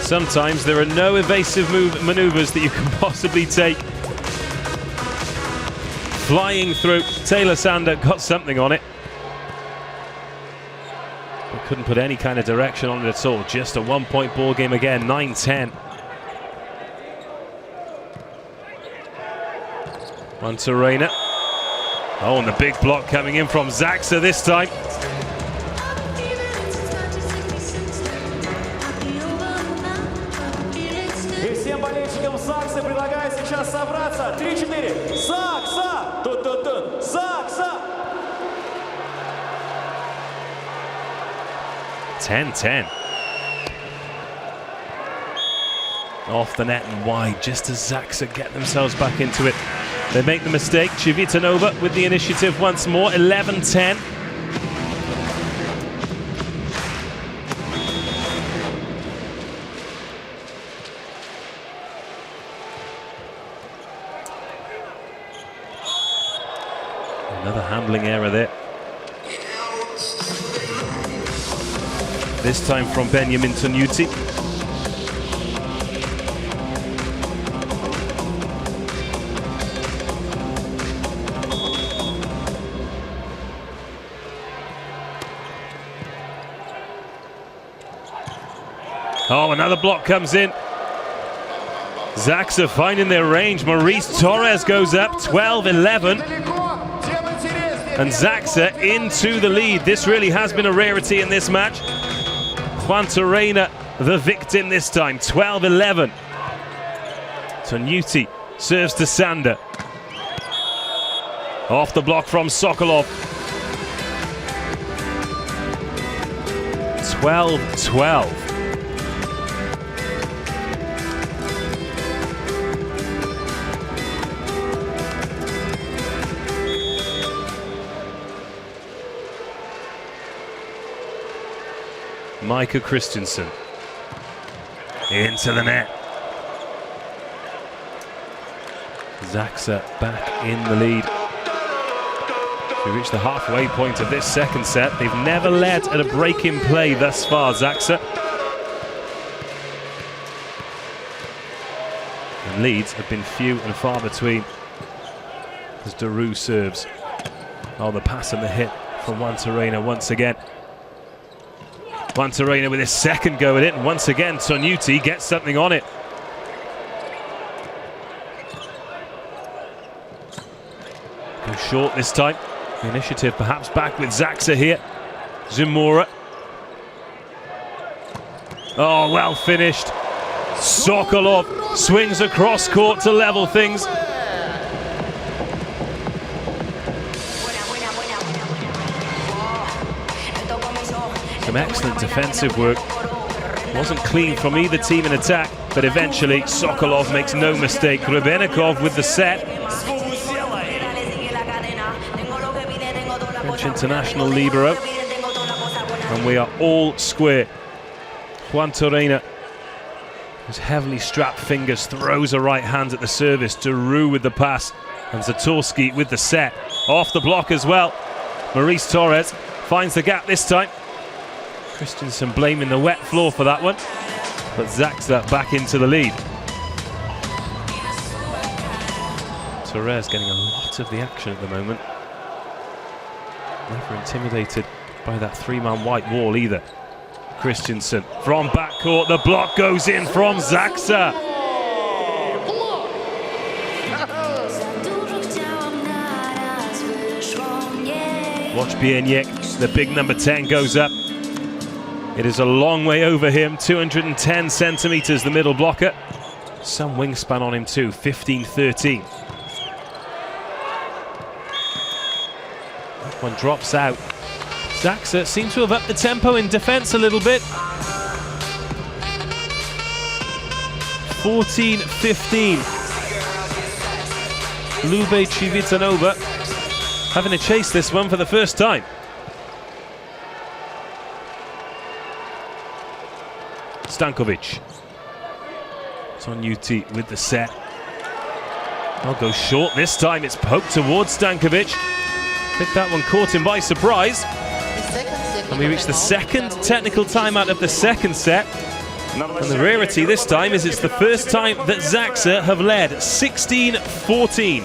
Sometimes there are no evasive maneuvers that you can possibly take. Flying through, Taylor Sander got something on it. But couldn't put any kind of direction on it at all. Just a one-point ball game again, 9-10. Juantorena. Oh, and the big block coming in from Zaksa this time. И всем болельщикам Заксы предлагаю сейчас собраться. 3-4. Закса! Тун-тун-тун. Закса! 10-10. Off the net and wide, just as Zaksa get themselves back into it. They make the mistake. CIVITANOVA with the initiative once more, 11-10. Another handling error there. This time from Benjamin Tanuti. Oh, another block comes in. Zaksa finding their range. Maurice Torres goes up, 12-11. And Zaksa into the lead. This really has been a rarity in this match. Juantorena, the victim this time, 12-11. Tanuti serves to Sander. Off the block from Sokolov. 12-12. Micah Christensen into the net. Zaksa back in the lead. We reach the halfway point of this second set. They've never led at a break in play thus far, Zaksa. And leads have been few and far between as Daru serves. Oh, the pass and the hit from Juantorena once again. Juantorena with his second go at it, and once again Tanuti gets something on it. Go short this time. The initiative perhaps back with Zaksa here. Zimura. Oh, well finished. Sokolov swings across court to level things. Some excellent defensive work. Wasn't clean from either team in attack, but eventually Sokolov makes no mistake. Rubenikov with the set. French international libero. And we are all square. Juantorena, whose heavily strapped fingers, throws a right hand at the service. Daru with the pass. And Zatorski with the set. Off the block as well. Maurice Torres finds the gap this time. Christensen blaming the wet floor for that one, but Zaksa back into the lead. Torres getting a lot of the action at the moment. Never intimidated by that three-man white wall either. Christensen from backcourt, the block goes in from Zaksa. Watch Bieniek, the big number 10 goes up. It is a long way over him, 210 centimeters, the middle blocker. Some wingspan on him too, 15-13. That one drops out. Zaksa seems to have upped the tempo in defense a little bit. 14-15. Lube CIVITANOVA having to chase this one for the first time. Stankovic. It's on UT with the set. I'll go short this time. It's poked towards Stankovic. I think that one caught him by surprise. And we reach the second technical timeout of the second set. And the rarity this time is it's the first time that Zaksa have led 16-14.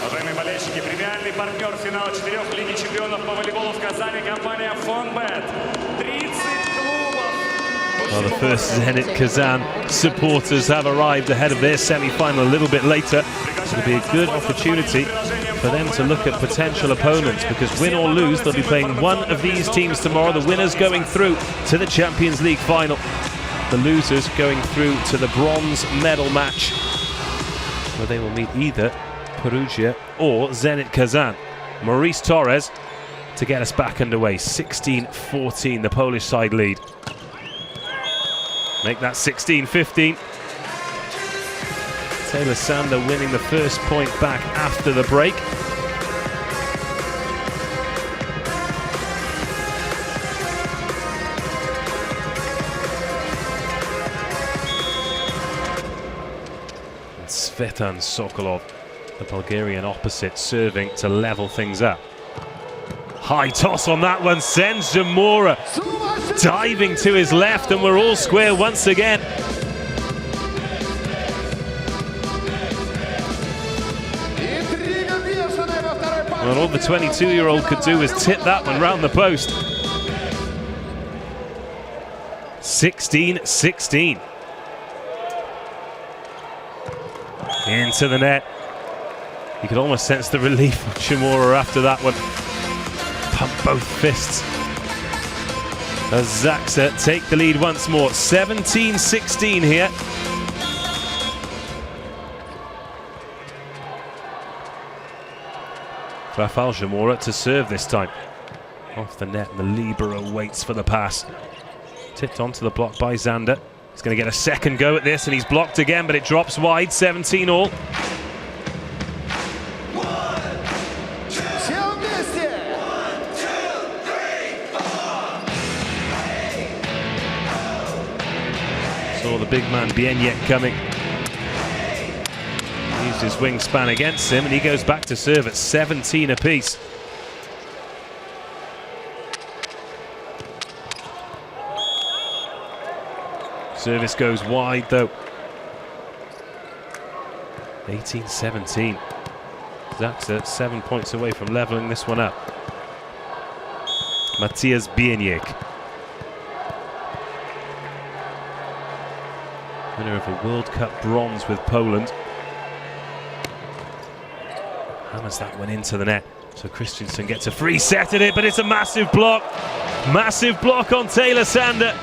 Уважаемые болельщики, премиальный партнер финала 4 Лиги чемпионов по волейболу в Казани компания Фонбет. 30 клубов. Well, the first Zenit Kazan supporters have arrived ahead of their semi-final a little bit later. It'll be a good opportunity for them to look at potential opponents, because win or lose, they'll be playing one of these teams tomorrow. The winners going through to the Champions League final. The losers going through to the bronze medal match, where they will meet either Perugia or Zenit Kazan. Maurice Torres to get us back underway. 16-14, the Polish side lead. Make that 16-15. Taylor Sander winning the first point back after the break. And Tsvetan Sokolov, the Bulgarian opposite, serving to level things up. High toss on that one, sends Jamora diving to his left, and we're all square once again. Well, all the 22-year-old could do was tip that one round the post. 16-16. Into the net. You could almost sense the relief of Shimura after that one. Pump both fists as Zaksa take the lead once more. 17-16 here. Rafael Jamora to serve this time. Off the net, and the libero waits for the pass. Tipped onto the block by Zander. He's going to get a second go at this, and he's blocked again, but it drops wide. 17 all. Saw the big man Bienek coming. Used his wingspan against him, and he goes back to serve at 17 apiece. Service goes wide though. 18-17. Zaksa 7 points away from leveling this one up. Matthias Bienek, winner of a World Cup bronze with Poland. Hammers that one into the net. So Christensen gets a free set at it, but it's a massive block. Massive block on Taylor Sander.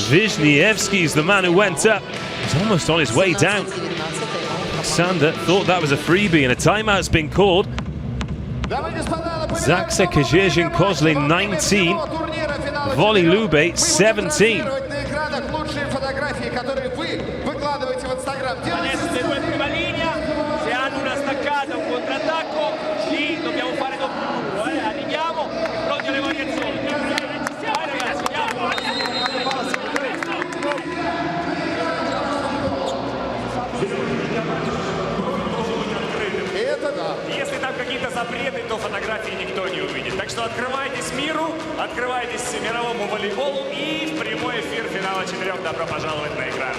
Wisniewski's the man who went up. He's almost on his way down. Sander thought that was a freebie, and a timeout's been called. Zaksa KEDZIERZYN-KOZLE 19, Volley Lube 17. Если там какие-то запреты, то фотографии никто не увидит. Так что открывайтесь миру, открывайтесь мировому волейболу и в прямой эфир финала 4. Добро пожаловать на экран.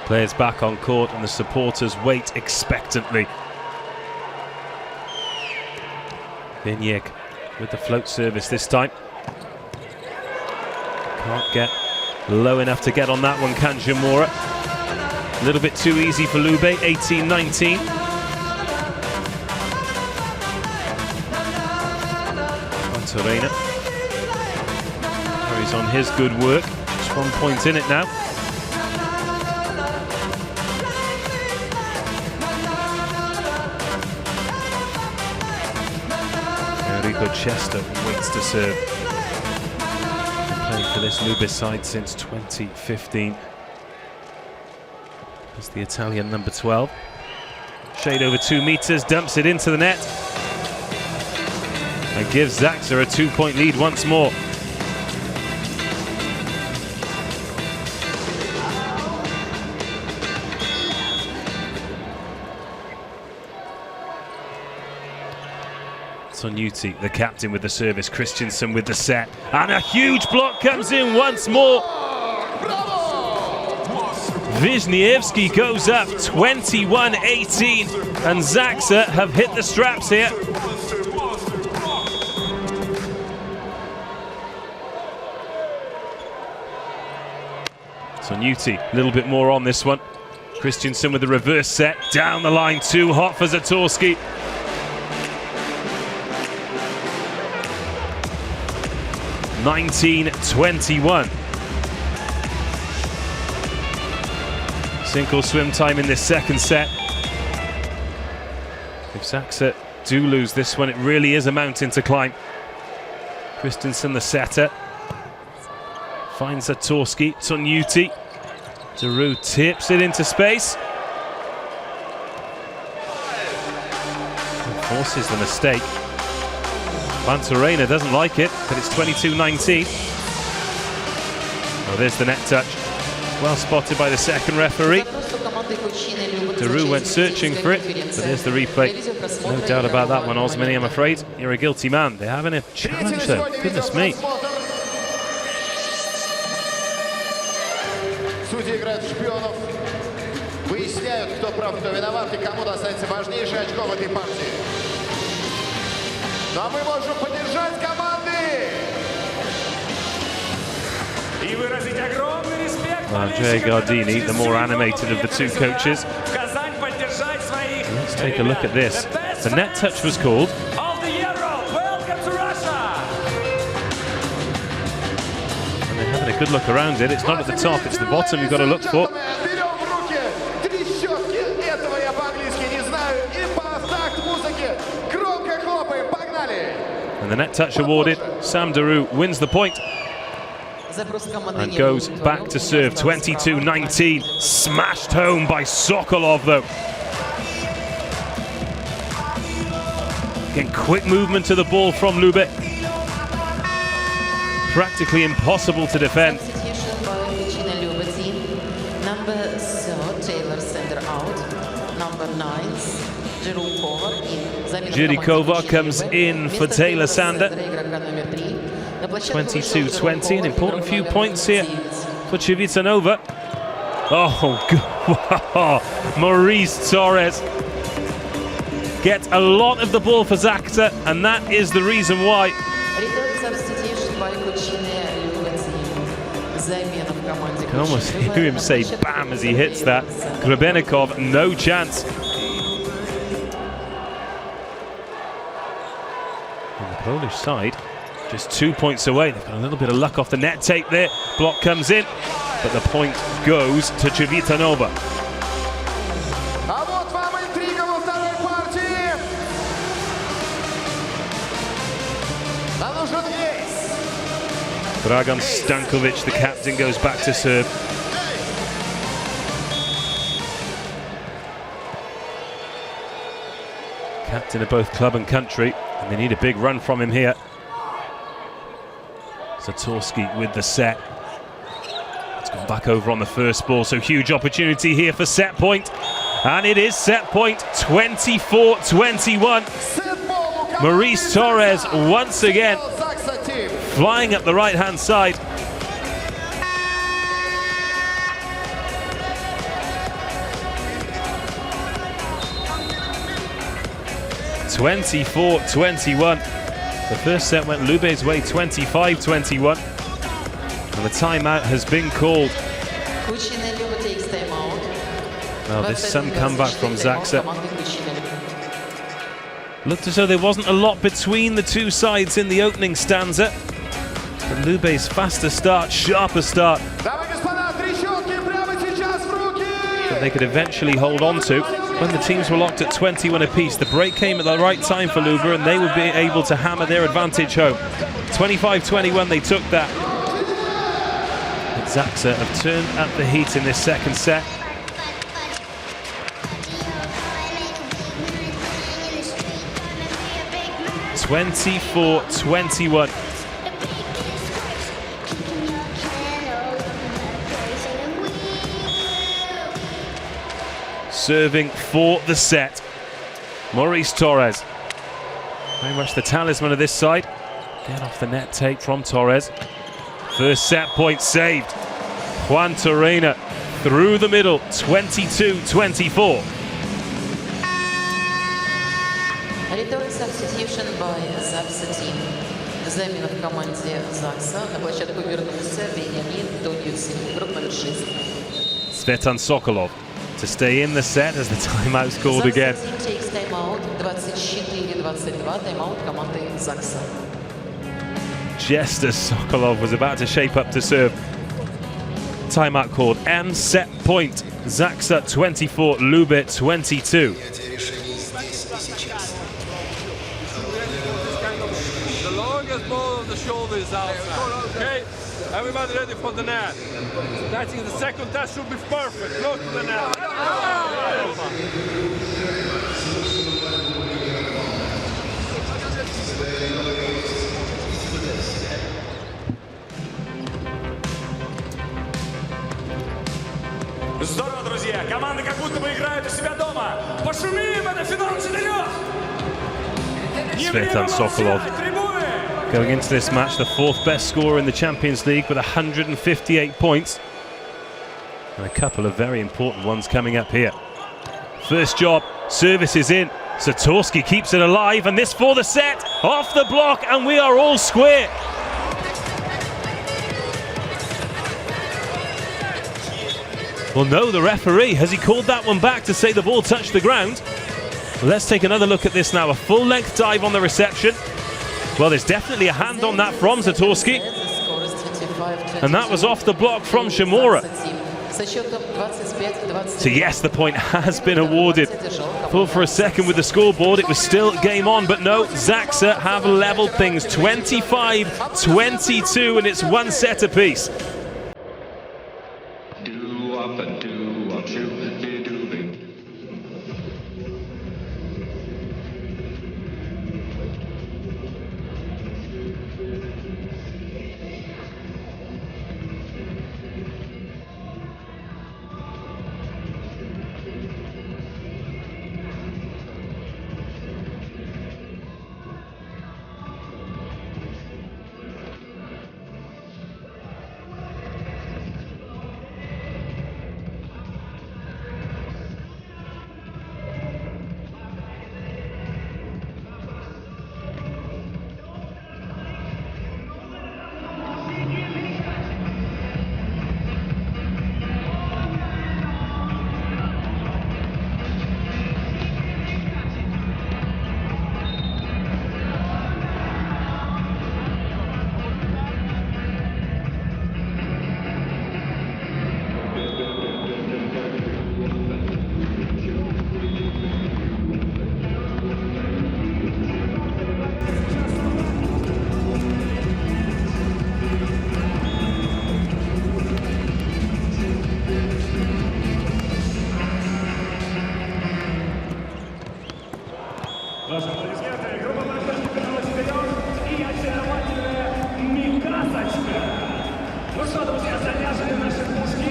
Players back on court and the supporters wait expectantly. Vinyek with the float service this time. Can't get low enough to get on that one, can Jamora. A little bit too easy for Lube, 18-19. Juantorena carries on his good work. Just 1 point in it now. Chester waits to serve. Been playing for this Lube side since 2015. As the Italian number 12. Shade over 2 meters, dumps it into the net. And gives Zaksa a 2-point lead once more. Sonuti, the captain, with the service. Christensen with the set. And a huge block comes in once more. Wisniewski goes up 21-18. And Zaksa have hit the straps here. Sonuti, a little bit more on this one. Christensen with the reverse set. Down the line, too hot for Zatorski. 19-21. Single swim time in this second set. If Zaksa do lose this one, it really is a mountain to climb. Christensen, the setter, finds Zatorski. Sonuti. Daru tips it into space. And forces the mistake. Juantorena doesn't like it, but it's 22-19. Oh, there's the net touch. Well spotted by the second referee. Daru went searching for it, but there's the replay. No doubt about that one, Osmany, I'm afraid. You're a guilty man. They're having a challenge though. Goodness me. Судьи играют шпионов, выясняют, кто прав, кто виноват и кому достанется важнейшее очко в этой партии. Но мы можем поддержать команды! И выразить огромный респект. Jay Gardini, the more animated of the two coaches. Let's take a look at this. The net touch was called. And they're having a good look around it. It's not at the top, it's the bottom you've got to look for. And the net touch awarded. Sam Daru wins the point and goes back to serve. 22-19. Smashed home by Sokolov though. Again, quick movement to the ball from Lube. Practically impossible to defend. Number 3, Taylor center out. Number 9, Jirikova comes in for Taylor Sander. 22-20, an important few points here for Civitanova. Oh, God. Maurice Torres gets a lot of the ball for Zaksa, and that is the reason why. You can almost hear him say bam as he hits that. Grebenikov, no chance. On the Polish side, just 2 points away. They've got a little bit of luck off the net tape there. Block comes in, but the point goes to Civitanova. Dragan Stankovic, the captain, goes back to serve. Captain of both club and country, and they need a big run from him here. Zatorski with the set. Back over on the first ball, so huge opportunity here for set point. And it is set point, 24-21. Maurice Torres once again flying up the right-hand side. (24-21). The first set went Lube's way, 25-21. And the timeout has been called. Cucine Lube takes timeout. Well, there's some comeback from Zaksa. Looked as though there wasn't a lot between the two sides in the opening stanza. But Lube's faster start, sharper start, that they could eventually hold on to. When the teams were locked at 21 apiece, the break came at the right time for Lube, and they would be able to hammer their advantage home. 25-21, they took that. But Zaksa have turned up the heat in this second set. (24-21). Serving for the set, Maurice Torres. Very much the talisman of this side. Get off the net take from Torres. First set point saved. Juantorena through the middle, 22-24. Return substitution by Zaksa team. Замена в команде Zaksa. На площадку вернулся Benjamin Donjussin, игрок номер 6. Tsvetan Sokolov to stay in the set as the timeout's called again. Zaksa team takes timeout, 24-22, timeout команды Zaksa. Just as Sokolov was about to shape up to serve. Timeout called, and set point. Zaksa 24, Lube 22. The longest ball of the shoulder is outside. Okay? Everybody ready for the net. Touching the second touch should be perfect. Close to the net. Здорово, друзья! Команды как будто бы играют у себя дома. Пошумим, это финал 4! Tsvetan Sokolov going into this match the fourth best scorer in the Champions League with 158 points. And a couple of very important ones coming up here. First job, service is in. Satorsky keeps it alive, and this for the set. Off the block, and we are all square. Well, no, the referee. Has he called that one back to say the ball touched the ground? Well, let's take another look at this now. A full-length dive on the reception. Well, there's definitely a hand on that from Satorsky. And that was off the block from Shimura. So yes, the point has been awarded. Thought for a second with the scoreboard it was still game on, but no, Zaksa have leveled things 25-22, and it's one set apiece. Ваши аплодисменты. Группа партнеров финала «Чемпион» и очаровательная «Микасочка». Ну что, друзья, заряжены наши пушки.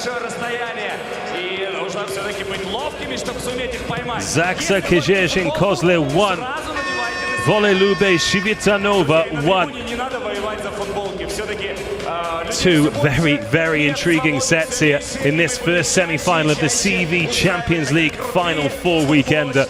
большое расстояние. И нужно все-таки быть ловкими, чтобы суметь их поймать. Zaksa KEDZIERZYN-KOZLE 1. Volleyball Lube CIVITANOVA 1. Two very intriguing sets here in this first semi-final of the CV Champions League Final Four weekender.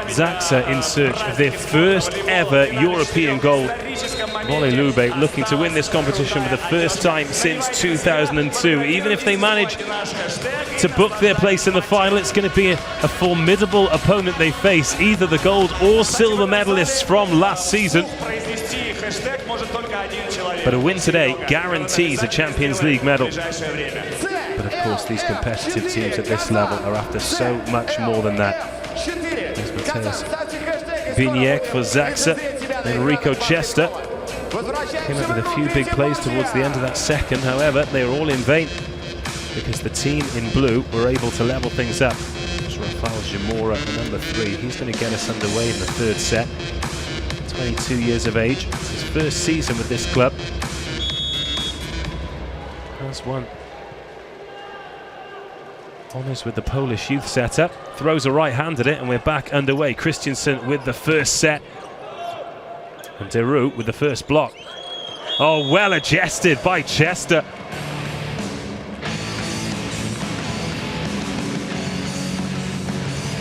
Zaksa in search of their first ever European gold. Volleyball Lube looking to win this competition for the first time since 2002. Even if they manage to book their place in the final, it's going to be a formidable opponent they face, either the gold or silver medalists from last season. But a win today guarantees a Champions League medal. But of course, these competitive teams at this level are after so much more than that. Biniek for Zaksa, Enrico Chester came up with a few big plays towards the end of that second. However, they were all in vain because the team in blue were able to level things up. It's Rafael Zamora, the number 3. He's going to get us underway in the third set. 22 years of age. It's his first season with this club. Has won honours with the Polish youth setup. Throws a right hand at it, and we're back underway. Christensen with the first set. And Deroux with the first block. Oh, well adjusted by Chester.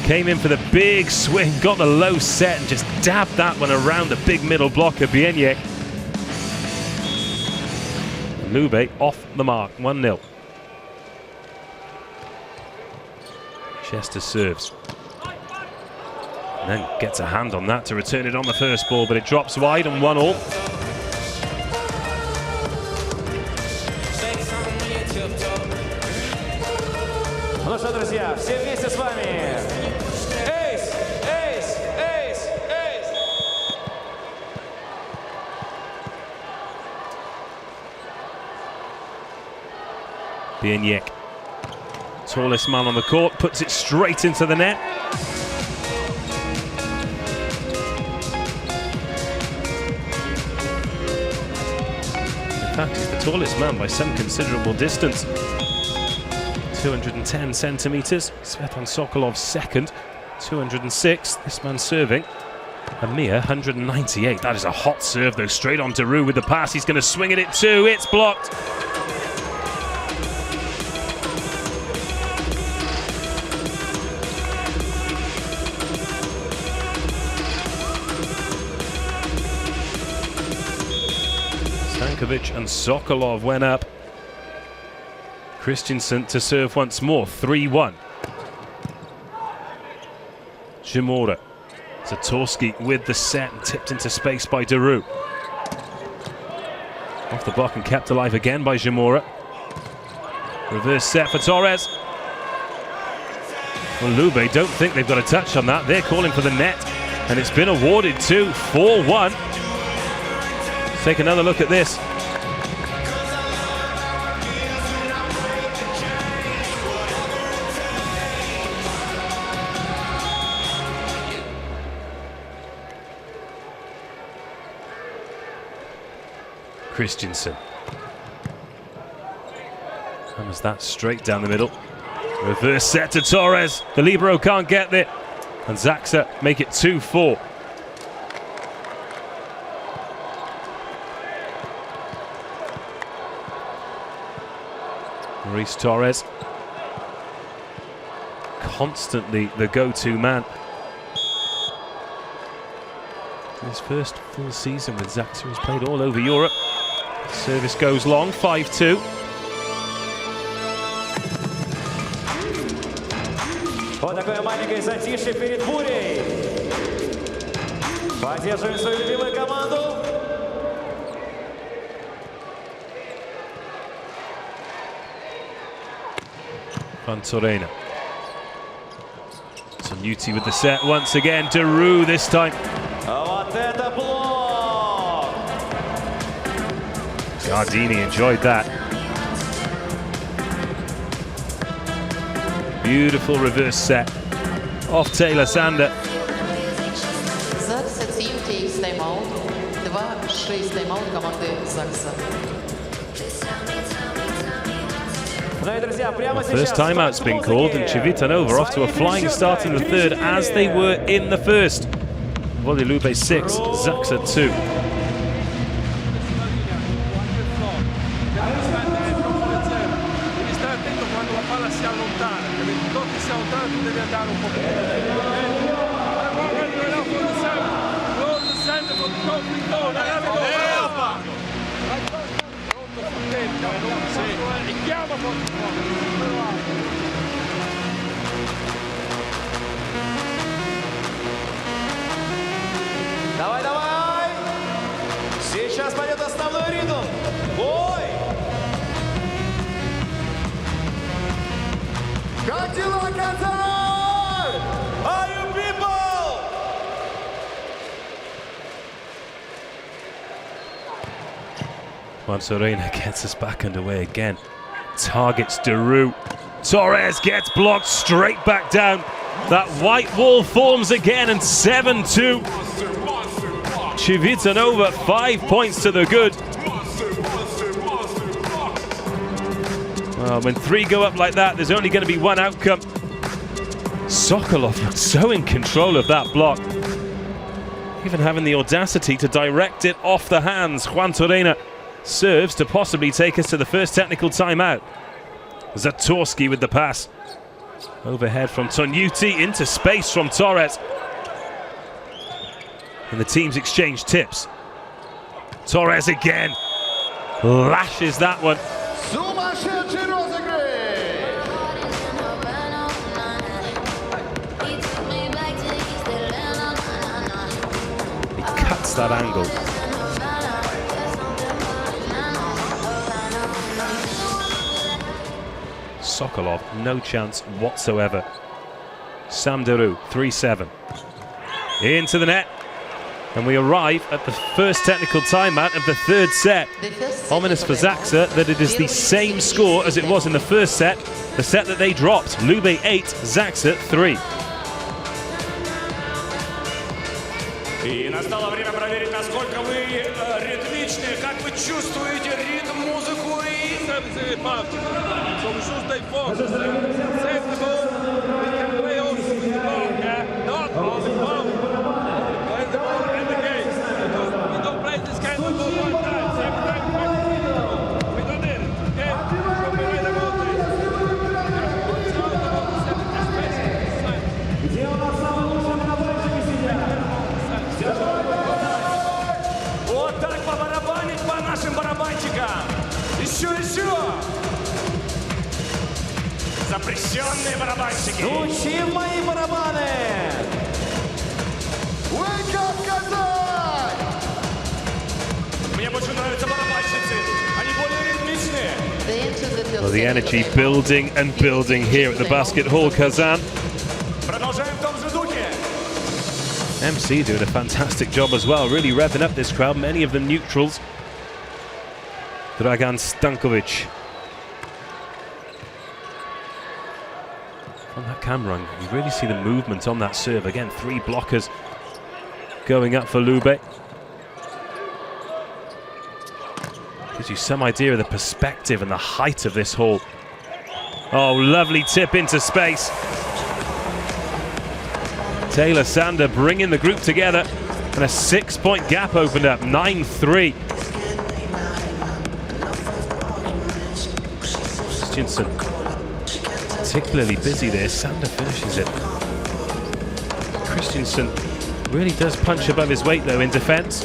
Came in for the big swing, got the low set, and just dabbed that one around the big middle blocker, Biniek. Lube off the mark, 1-0. Chester serves. And then gets a hand on that to return it on the first ball, but it drops wide and 1-1. Ну что, друзья, все вместе с вами. Эйс, эйс, эйс, эйс. Biniek, tallest man on the court, puts it straight into the net. In fact, he's the tallest man by some considerable distance. 210 centimetres. Tsvetan Sokolov second, 206. This man serving a mere 198. That is a hot serve though, straight on Deroux with the pass. He's going to swing at it too. It's blocked. Stankovic and Sokolov went up. Christensen to serve once more, 3-1. Zamora. Zatorski with the set and tipped into space by Deroux. Off the block and kept alive again by Zamora. Reverse set for Torres. Well, Lube don't think they've got a touch on that. They're calling for the net, and it's been awarded to 4-1. Let's take another look at this. Christensen. Hammers that straight down the middle. Reverse set to Torres. The libero can't get there. And Zaksa make it 2-4. Maurice Torres. Constantly the go-to man. His first full season with Zaksa, he's played all over Europe. Service goes long, 5-2. Вот такое маленькое затишье перед бурей. Поддерживаем свою любимую команду. Juantorena. Sanuti with the set once again. Deroux this time. Вот это блок! Gardini enjoyed that. Beautiful reverse set off Taylor Sander. Zaksa team takes timeout. 2-6 timeout команды Zaksa. First timeout's been called, and Civitanova off to a flying start in the third, as they were in the first. Volley Lube 6, Zaksa 2. Давай, давай! Сейчас пойдет основной ритм. Бой! Как дела, Казань? Are you people? Juantorena gets us back underway again. Targets Deru. Torres gets blocked straight back down. That white wall forms again, and 7-2. Civitanova 5 points to the good. Well, when 3 go up like that, there's only going to be one outcome. Sokolov looks so in control of that block, even having the audacity to direct it off the hands. Juantorena serves to possibly take us to the first technical timeout. Zatorski with the pass. Overhead from Tonuti, into space from Torres. And the teams exchange tips. Torres again. Lashes that one. Сумасшедший розыгрыш! He cuts that angle. Sokolov, no chance whatsoever. Sam Deru, 3-7. Into the net. And we arrive at the first technical timeout of the third set. Ominous for Zaksa that it is the same score as it was in the first set, the set that they dropped. Lube 8, Zaksa 3. И настало время проверить, насколько вы ритмичны, как вы чувствуете ритм, музыку и... So we should stay focused. Save the ball. We can play also with the ball, yeah? Not on the ball. Play the ball and the game. Because we don't play this kind of ball one time. So every time we play the ball, we don't need it, okay? So we play the ball this. It's not about the set of space. Где у нас самые лучшие барабанщики сидят? Вот так побарабанить по нашим барабанщикам. Еще, еще! Запрещенные барабанщики! Учим мои барабаны! Wake up, Казань! Мне больше нравятся барабанщицы. Они более ритмичные. Well, the energy building and building here at the Basket Hall Kazan. Продолжаем в том же духе. MC doing a fantastic job as well, really revving up this crowd, many of them neutrals. Dragan Stankovic. On that camera, you really see the movement on that serve. Again, 3 blockers going up for Lube. Gives you some idea of the perspective and the height of this hall. Oh, lovely tip into space. Taylor Sander bringing the group together, and a 6-point gap opened up, 9-3. Christensen particularly busy there. Sander finishes it. Christensen really does punch above his weight though in defence,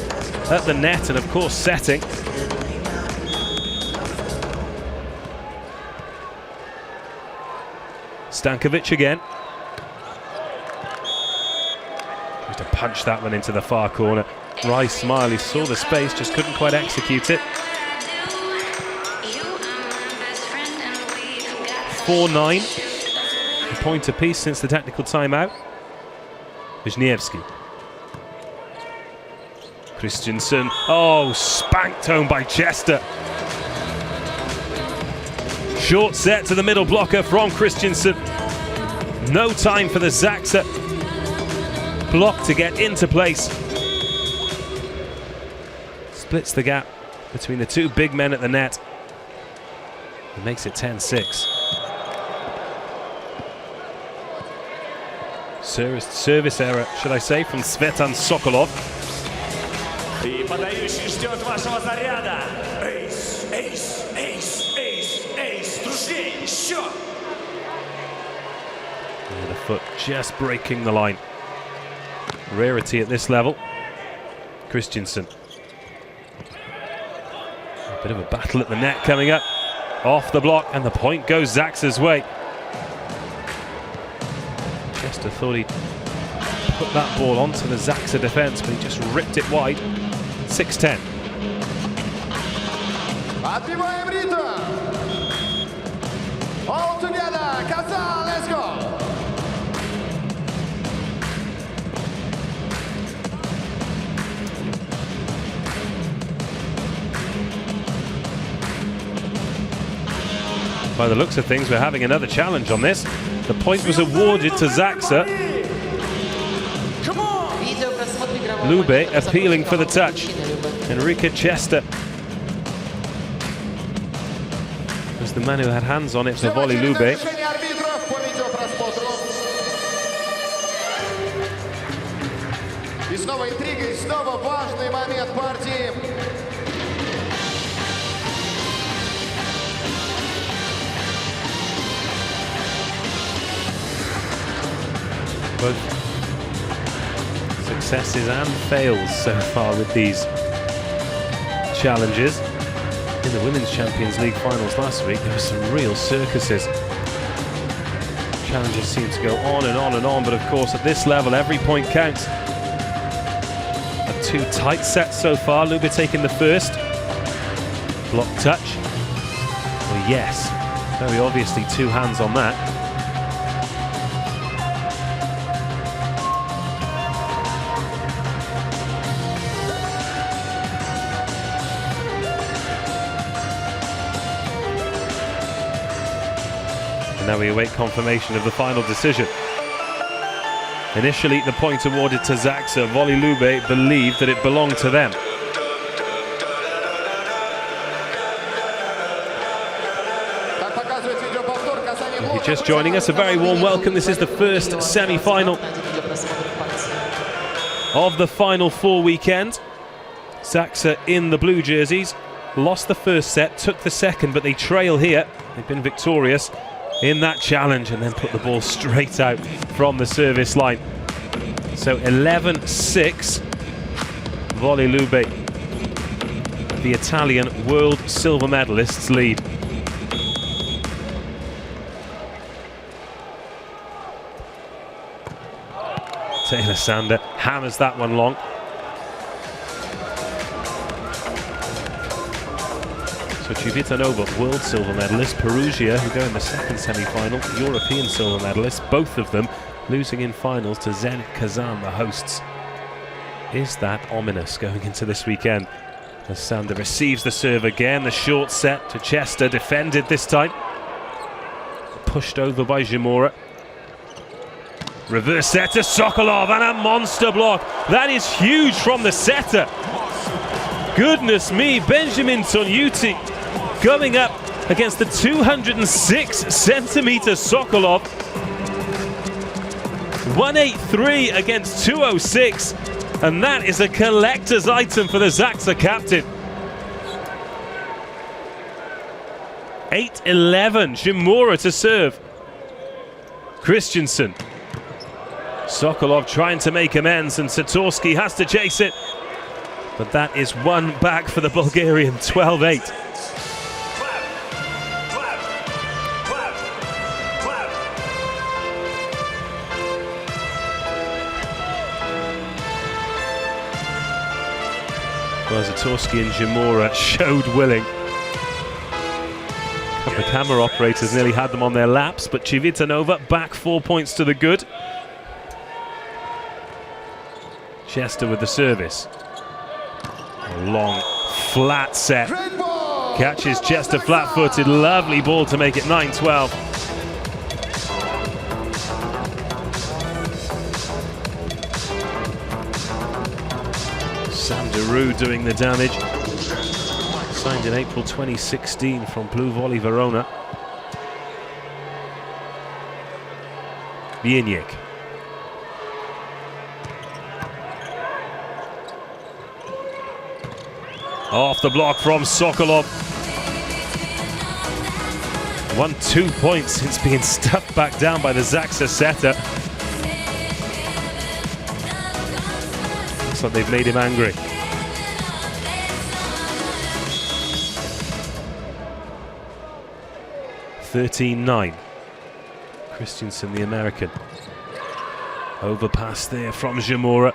at the net, and of course setting. Stankovic again. Tries to punch that one into the far corner. Rai Smiley saw the space, just couldn't quite execute it. 4-9. A point apiece since the technical timeout. Wisniewski. Christensen. Oh, spanked home by Chester. Short set to the middle blocker from Christensen. No time for the Zaksa block to get into place. Splits the gap between the 2 big men at the net. It makes it 10-6. Service error, should I say, from Tsvetan Sokolov. И подающий ждет вашего заряда. Эйс, эйс, эйс, эйс, эйс. Дружнее, еще. And the foot just breaking the line. Rarity at this level. Christensen. A bit of a battle at the net coming up. Off the block, and the point goes Zaksa's way. Chester thought he'd put that ball onto the Zaksa defence, but he just ripped it wide. 6-10. Отбиваем ритм. All together, Kazan, let's go. By the looks of things, we're having another challenge on this. The point was awarded to Zaksa. Lube appealing for the touch. Enrique Chester was the man who had hands on it for Volley Lube. И снова интрига, и снова важный момент партии. Both successes and fails so far with these challenges. In the Women's Champions League finals last week, there were some real circuses. Challenges seem to go on and on and on, but of course at this level every point counts. A two tight sets so far. Lube taking the first. Block touch. Well, yes, very obviously two hands on that. Now we await confirmation of the final decision. Initially, the point awarded to Zaksa. Volley Lube believed that it belonged to them. If you're just joining us, a very warm welcome. This is the first semi-final of the Final Four weekend. Zaksa in the blue jerseys lost the first set, took the second, but they trail here. They've been victorious in that challenge and then put the ball straight out from the service line. So 11-6, Volley Lube, the Italian world silver medalists, lead. Taylor Sander hammers that one long. So Civitanova, world silver medalist, Perugia, who go in the second semi-final, European silver medalists, both of them losing in finals to Zenit Kazan, the hosts. Is that ominous going into this weekend? As Sander receives the serve again, the short set to Chester, defended this time. Pushed over by Zamora. Reverse set to Sokolov, and a monster block. That is huge from the setter. Goodness me, Benjamin Tonyuti going up against the 206-centimeter Sokolov. 183 against 206, and that is a collector's item for the Zaksa captain. 8-11, Shimura to serve. Christensen. Sokolov trying to make amends, and Satorsky has to chase it. But that is one back for the Bulgarian, 12-8. Well, Satorsky and Zamora showed willing. The camera operators nearly had them on their laps, but Civitanova back 4 points to the good. Chester with the service. A long, flat set. Catches Chester flat-footed. Lovely ball to make it 9-12. Sam Deroux doing the damage. signed in April 2016 from Blue Volley Verona. Bieniek. Off the block from Sokolov. 1-2 points since being stuffed back down by the Zaksa setter. Looks like they've made him angry. (13-9). Christensen, the American. Overpass there from Zamora.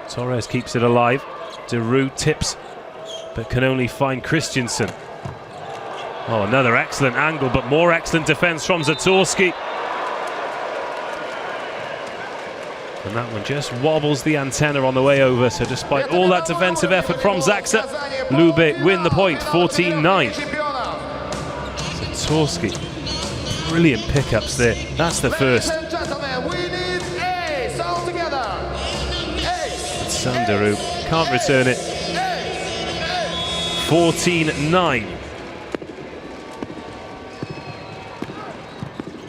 Torres keeps it alive. Deroux tips, but can only find Christensen. Oh, another excellent angle, but more excellent defense from Zatorski. And that one just wobbles the antenna on the way over. So despite all that defensive effort from Zaksa, Lube win the point, 14-9. Zatorski, brilliant pickups there. That's the first. Sandaroo can't return it. 14-9.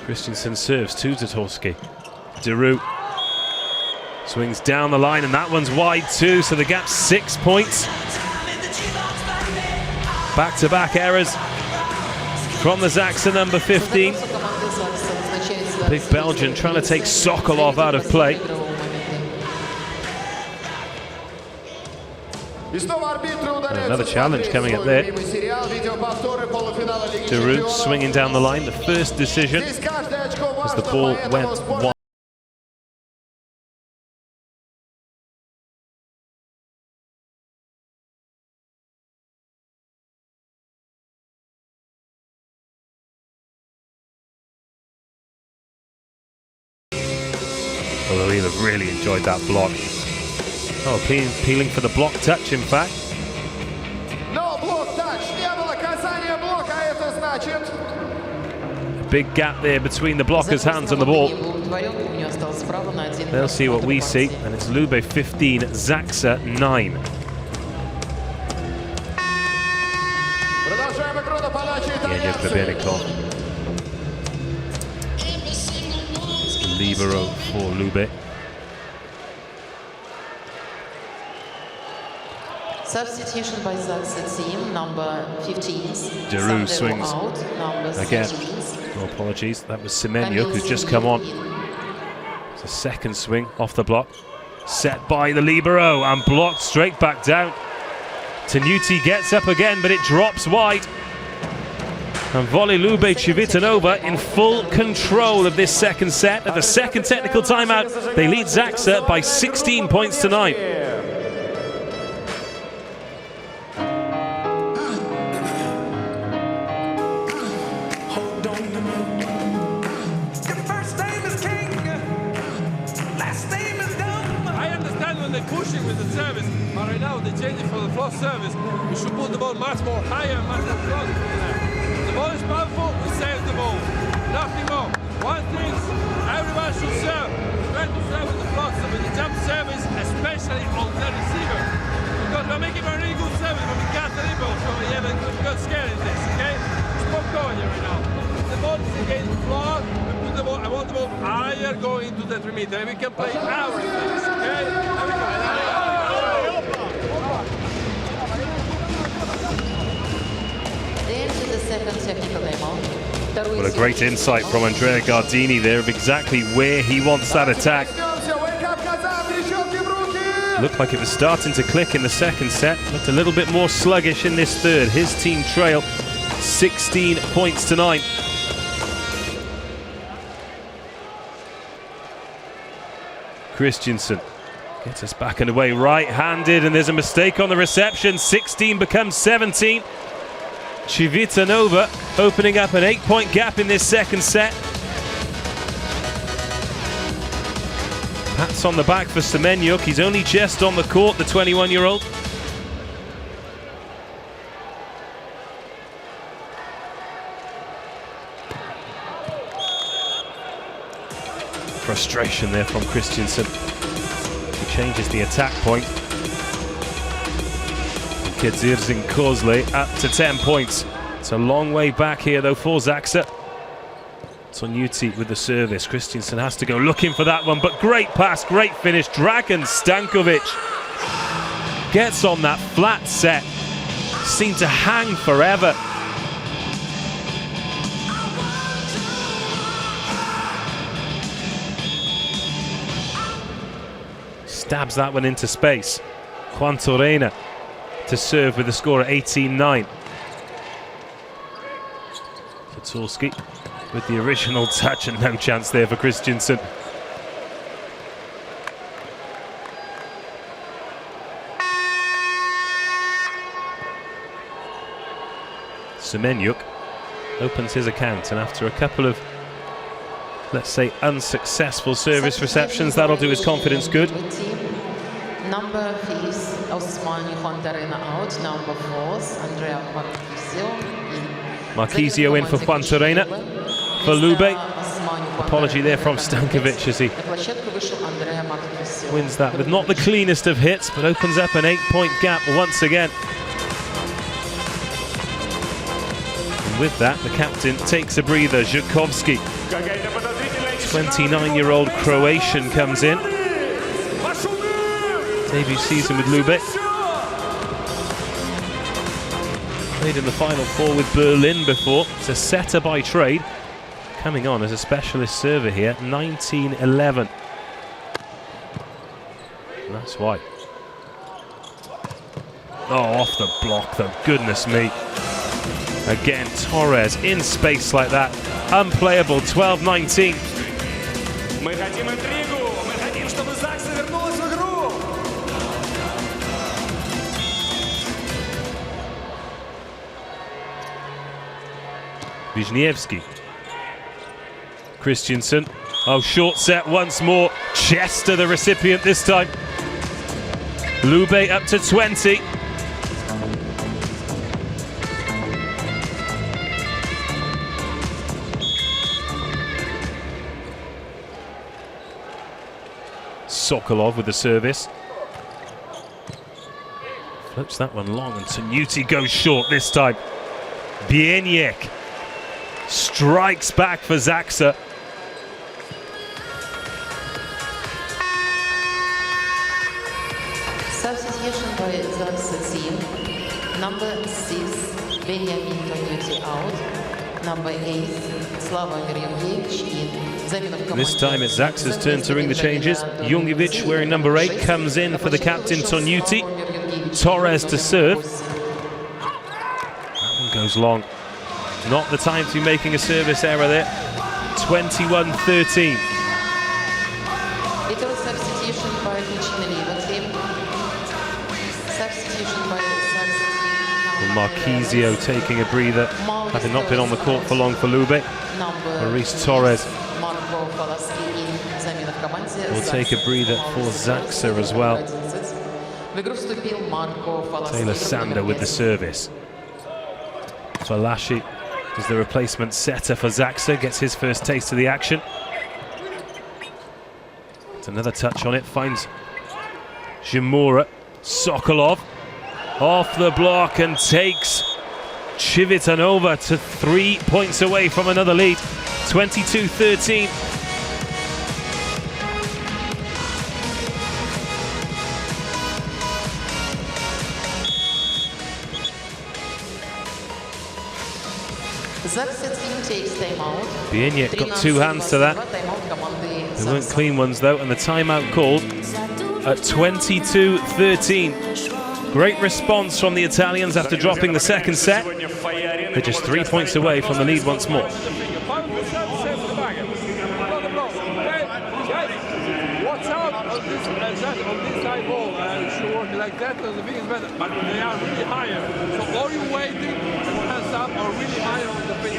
Christensen serves to Zatorski. Deroux swings down the line, and that one's wide too, so the gap's 6 points. Back-to-back errors from the Zaksa number 15. Big Belgian trying to take Sokolov out of play. Another challenge coming up there. Deroux swinging down the line, the first decision as the ball went wide. Although he'll have really enjoyed that block. Oh, peeling for the block touch, in fact. No block touch. A big gap there between the blocker's hands and the ball. They'll see what we see, and it's Lube 15, Zaksa 9. Libero for Lube. Substitution by Zaksa team, number 15. Deroux swings out, again. No apologies, that was Semenyuk who's just come on. It's a second swing off the block. Set by the Libero and blocked straight back down. Tanuti gets up again, but it drops wide. And Volley Lube CIVITANOVA in full control of this second set. At the second technical timeout, they lead Zaksa by 16 points to 9. Pushing with the service, but right now they change it for the floss service. We should put the ball much more higher, much more close to that. The ball is powerful, we save the ball. Nothing more. One thing, everyone should serve. Try to serve with the floss, with the jump service, especially on the receiver. Because we're making a really good service, but we got the ball, so we have a good scale in this, okay? Stop going here right now. The ball is against the floor, we put the ball, I want the ball higher going into the 3 meter, and we can play our things, okay? There we go. What a great insight from Andrea Gardini there of exactly where he wants that attack. Looked like it was starting to click in the second set. Looked a little bit more sluggish in this third. His team trail 16 points to 9. Christensen gets us back underway right-handed, and there's a mistake on the reception. 16 becomes 17. CIVITANOVA opening up an 8-point gap in this second set. Pats on the back for Semenyuk. He's only just on the court, the 21-year-old. Frustration there from Christensen. He changes the attack point. KEDZIERZYN-KOZLE up to 10 points. It's a long way back here though for Zaksa. Tonuti with the service. Christiansen has to go looking for that one, but great pass, great finish. Dragan Stankovic gets on that flat set. Seemed to hang forever. Stabs that one into space. Juantorena to serve with the score at 18-9. Zatorski with the original touch and no chance there for Christiansen. Semenyuk opens his account, and after a couple of, let's say, unsuccessful service receptions, that'll do his confidence good. Number 5, Osmany Juantorena out. Number 4, Andrea Marquisio in for Juantorena. For Lube, apology there from Stankovic as he wins that with not the cleanest of hits, but opens up an 8-point gap once again. And with that, the captain takes a breather. Zhukovsky, 29-year-old Croatian, comes in. Debut season with Lube. Played in the Final Four with Berlin before. It's a setter by trade. Coming on as a specialist server here, 19-11. And that's why. Oh, off the block though, goodness me. Again, Torres in space like that. Unplayable, 12-19. Мы хотим интригу, мы хотим, чтобы Закса вернулась в игру. Wisniewski. Christiansen. Oh, short set once more. Chester the recipient this time. Lube up to 20. Sokolov with the service. Floats that one long, and Tonuti goes short this time. Bieniek strikes back for Zaksa. Substitution by Zaksa team. Number 6, Benjamin Tonuti out. Number 8, Slavomir Jungievich in. This time it's Zaksa's turn to ring the changes. Jungievich, wearing number 8, comes in for the captain Tonuti. Torres to serve. That one goes long. Not the time to be making a service error there. 21-13. It was substitution by Cucine Lube team. Substitution by Zaksa team. Marquisio taking a breather, having not been on the court for long for Lube. Maurice Torres will take a breather for Zaksa as well. Taylor Sander with the service. Falashi is the replacement setter for Zaksa, gets his first taste of the action. It's another touch on it, finds Zimura. Sokolov off the block and takes CIVITANOVA to 3 points away from another lead. 22-13. Bieniek got two hands to that. They weren't clean ones though, and the timeout called at 22-13. Great response from the Italians after dropping the second set. They're just 3 points away from the lead once more. What's out of this high ball? Should work like that, the big is better. But they are really higher. So are you waiting? Hands up or really higher on the pitch?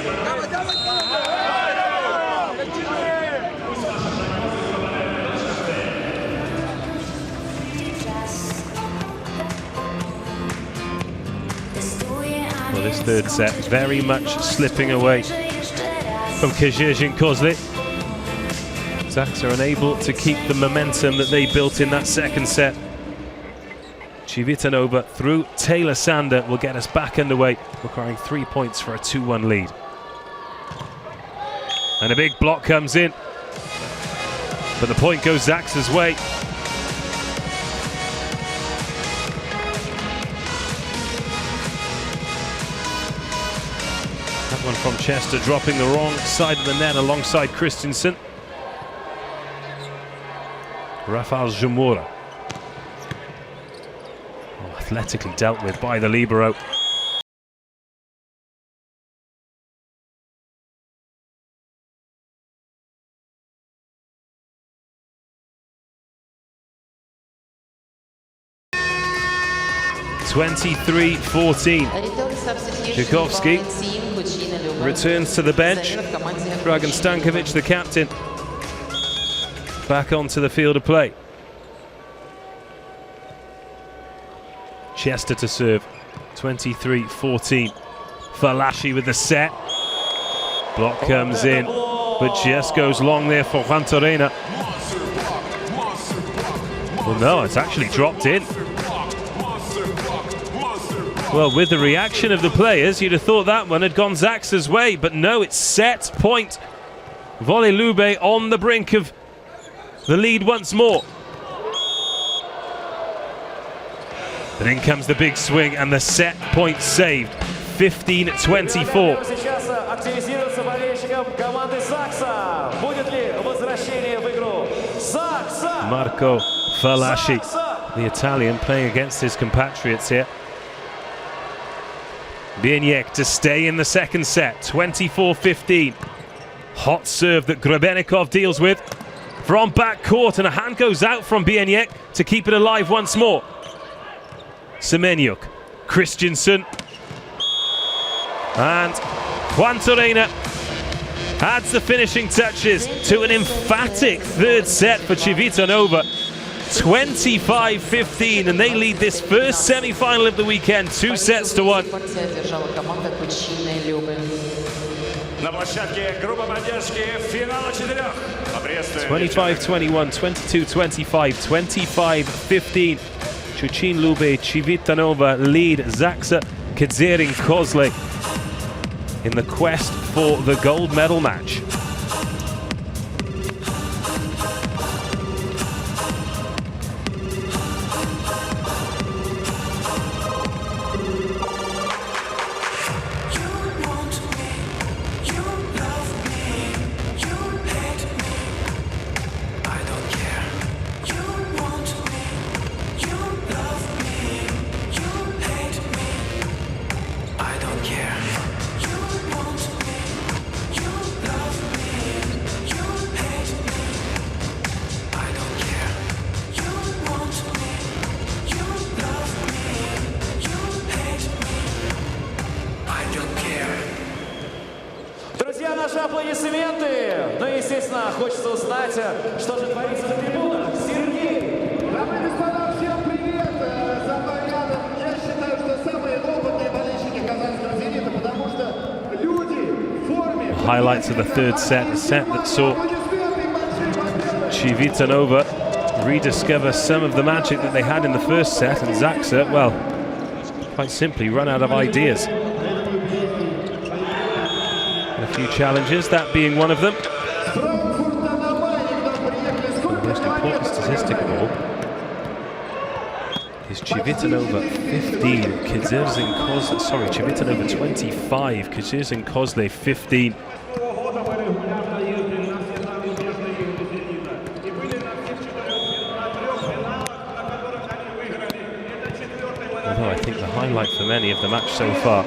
Well, this third set very much slipping away from KEDZIERZYN-KOZLE. Zaksa are unable to keep the momentum that they built in that second set. Civitanova through Taylor Sander will get us back underway, requiring 3 points for a 2-1 lead. And a big block comes in, but the point goes Zaksa's way. That one from Chester, dropping the wrong side of the net alongside Christensen. Rafael Zamora. Oh, athletically dealt with by the libero. (23-14). Zhukovsky returns to the bench. Dragan Stankovic, the captain, back onto the field of play. Chester to serve. 23-14. Falashi with the set. Block comes in, but just goes long there for Juantorena. Well, no, it's actually dropped in. Well, with the reaction of the players, you'd have thought that one had gone Zaksa's way, but no, it's set point. Volley Lube on the brink of the lead once more. But in comes the big swing and the set point saved. 15-24. Marco Falashi, the Italian, playing against his compatriots here. Bieniek to stay in the second set, 24-15. Hot serve that Grebenikov deals with from back court, and a hand goes out from Bieniek to keep it alive once more. Semenyuk, Christensen, and Juantorena adds the finishing touches to an emphatic third set for Civitanova. 25-15, and they lead this first semi-final of the weekend, 2-1. 25-21, 22-25, 25-15. Cucine Lube Civitanova lead Zaksa KEDZIERZYN-KOZLE in the quest for the gold medal match. Друзья, наши аплодисменты. Ну и, естественно, хочется узнать, что же творится на трибунах. Сергей! Дамы и господа, всем привет! За мной рядом, я считаю, что самые опытные болельщики казанского «Зенита», потому что люди в форме... Highlights of the third set, a set that saw Civitanova rediscover some of the magic that they had in the first set, and Zaksa, well, quite simply run out of ideas. A few challenges, that being one of them. The most important statistic of all is Civitanova 15, KEDZIERZYN-KOZLE, sorry, Civitanova 25, KEDZIERZYN-KOZLE 15. Although I think the highlight for many of the match so far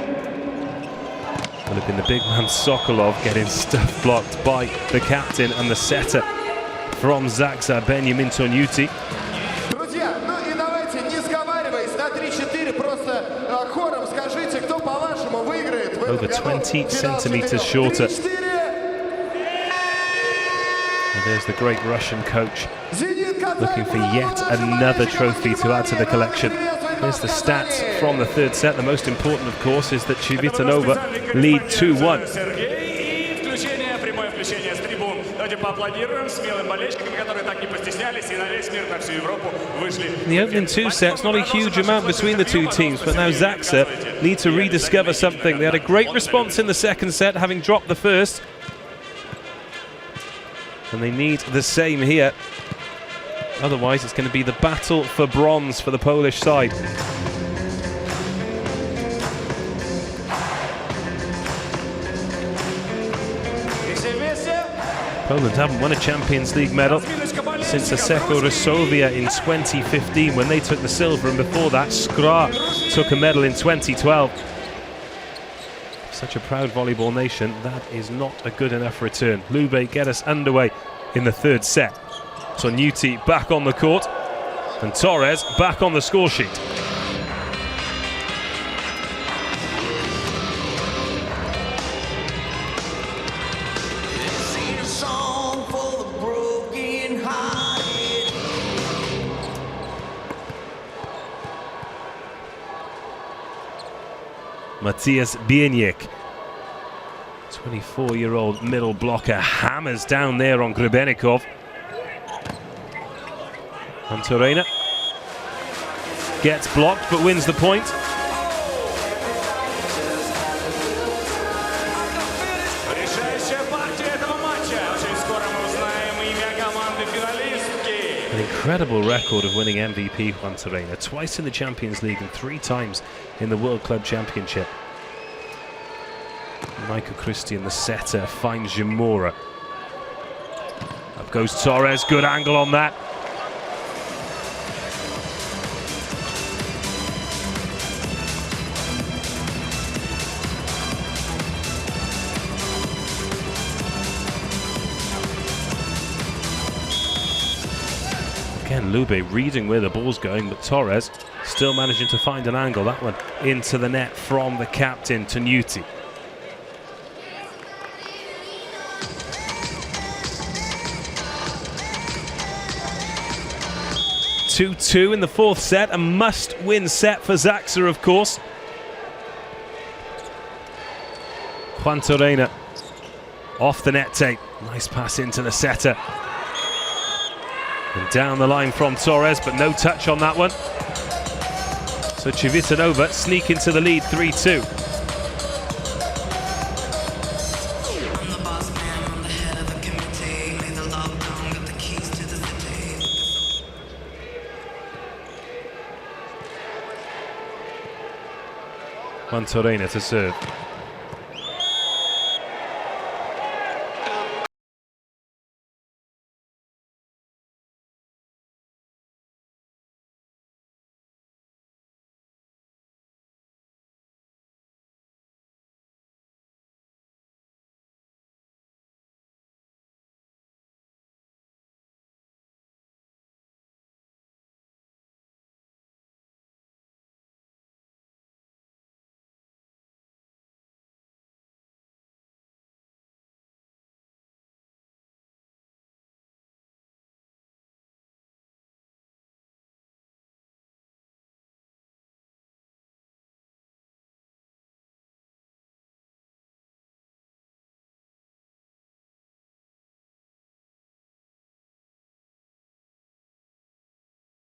will have been the big man Sokolov getting stuff blocked by the captain and the setter from Zaksa, Benjamin Tonyuti. Друзья, ну и давайте, не сговариваясь, на 3-4 просто хором скажите, кто по-вашему выиграет в этом Over 20 centimeters shorter. And there's the great Russian coach looking for yet another trophy to add to the collection. Here's the stats from the third set. The most important, of course, is that Civitanova lead 2-1. Давайте поаплодируем смелым болельщикам, которые так не постеснялись и на весь мир, на всю Европу вышли. In the opening two sets, not a huge amount between the two teams, but now Zaksa need to rediscover something. They had a great response in the second set, having dropped the first. And they need the same here. Otherwise, it's going to be the battle for bronze for the Polish side. Poland haven't won a Champions League medal since Aseko Resovia in 2015 when they took the silver, and before that Skra took a medal in 2012. Such a proud volleyball nation, that is not a good enough return. Lube get us underway in the third set. So Nuti back on the court and Torres back on the score sheet. Matthias Bieniek, 24-year-old middle blocker, hammers down there on Grebenikov. Juantorena gets blocked but wins the point. An incredible record of winning MVP, Juantorena, twice in the Champions League and 3 times in the World Club Championship. Michael Christian, the setter, finds Jamora. Up goes Torres, good angle on that. Again, Lube reading where the ball's going, but Torres still managing to find an angle. That one into the net from the captain, Nuti. Two in the fourth set, a must-win set for Zaksa, of course. Juantorena off the net tape. Nice pass into the setter. And down the line from Torres, but no touch on that one. So Civitanova sneak into the lead 3-2. Juantorena to serve.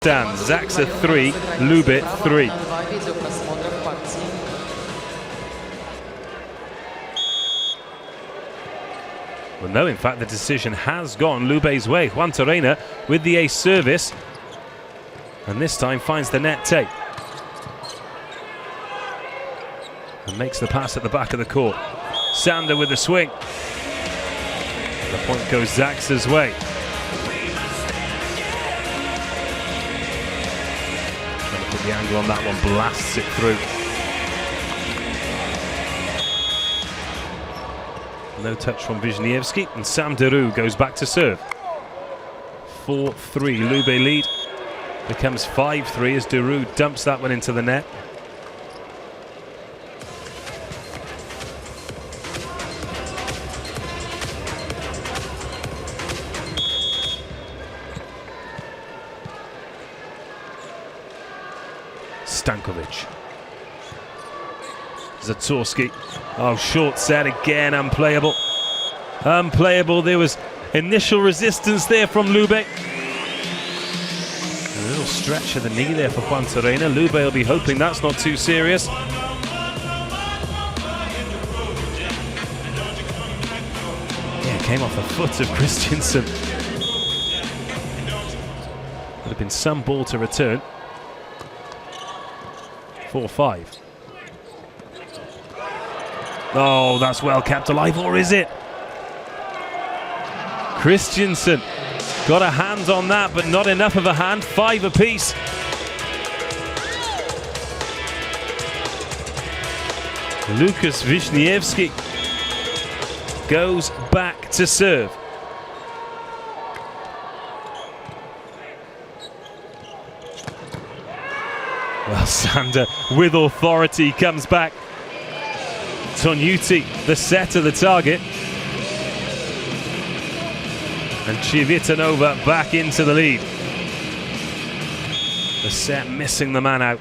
Zaksa 3, Lube 3. Well, no, in fact, the decision has gone Lube's way. Juantorena with the ace service, and this time finds the net tape. And makes the pass at the back of the court. Sander with the swing. The point goes Zaksa's way. The angle on that one, blasts it through. No touch from Wisniewski, and Sam Deru goes back to serve. 4-3, Lube lead becomes 5-3 as Deru dumps that one into the net. Stankovic. Zatorski. Oh, short set again, unplayable. Unplayable. There was Initial resistance there from Lube. A little stretch of the knee there for Juantorena. Lube will be hoping that's not too serious. Yeah, came off the foot of Christiansen. Would have been some ball to return. 4-5. Oh, that's well kept alive, or is it? Christiansen got a hand on that, but not enough of a hand. 5 apiece. Lukas Wisniewski goes back to serve. Well, Sander with authority comes back. Tonyuti, the setter, the target. And CIVITANOVA back into the lead. The set missing the man out.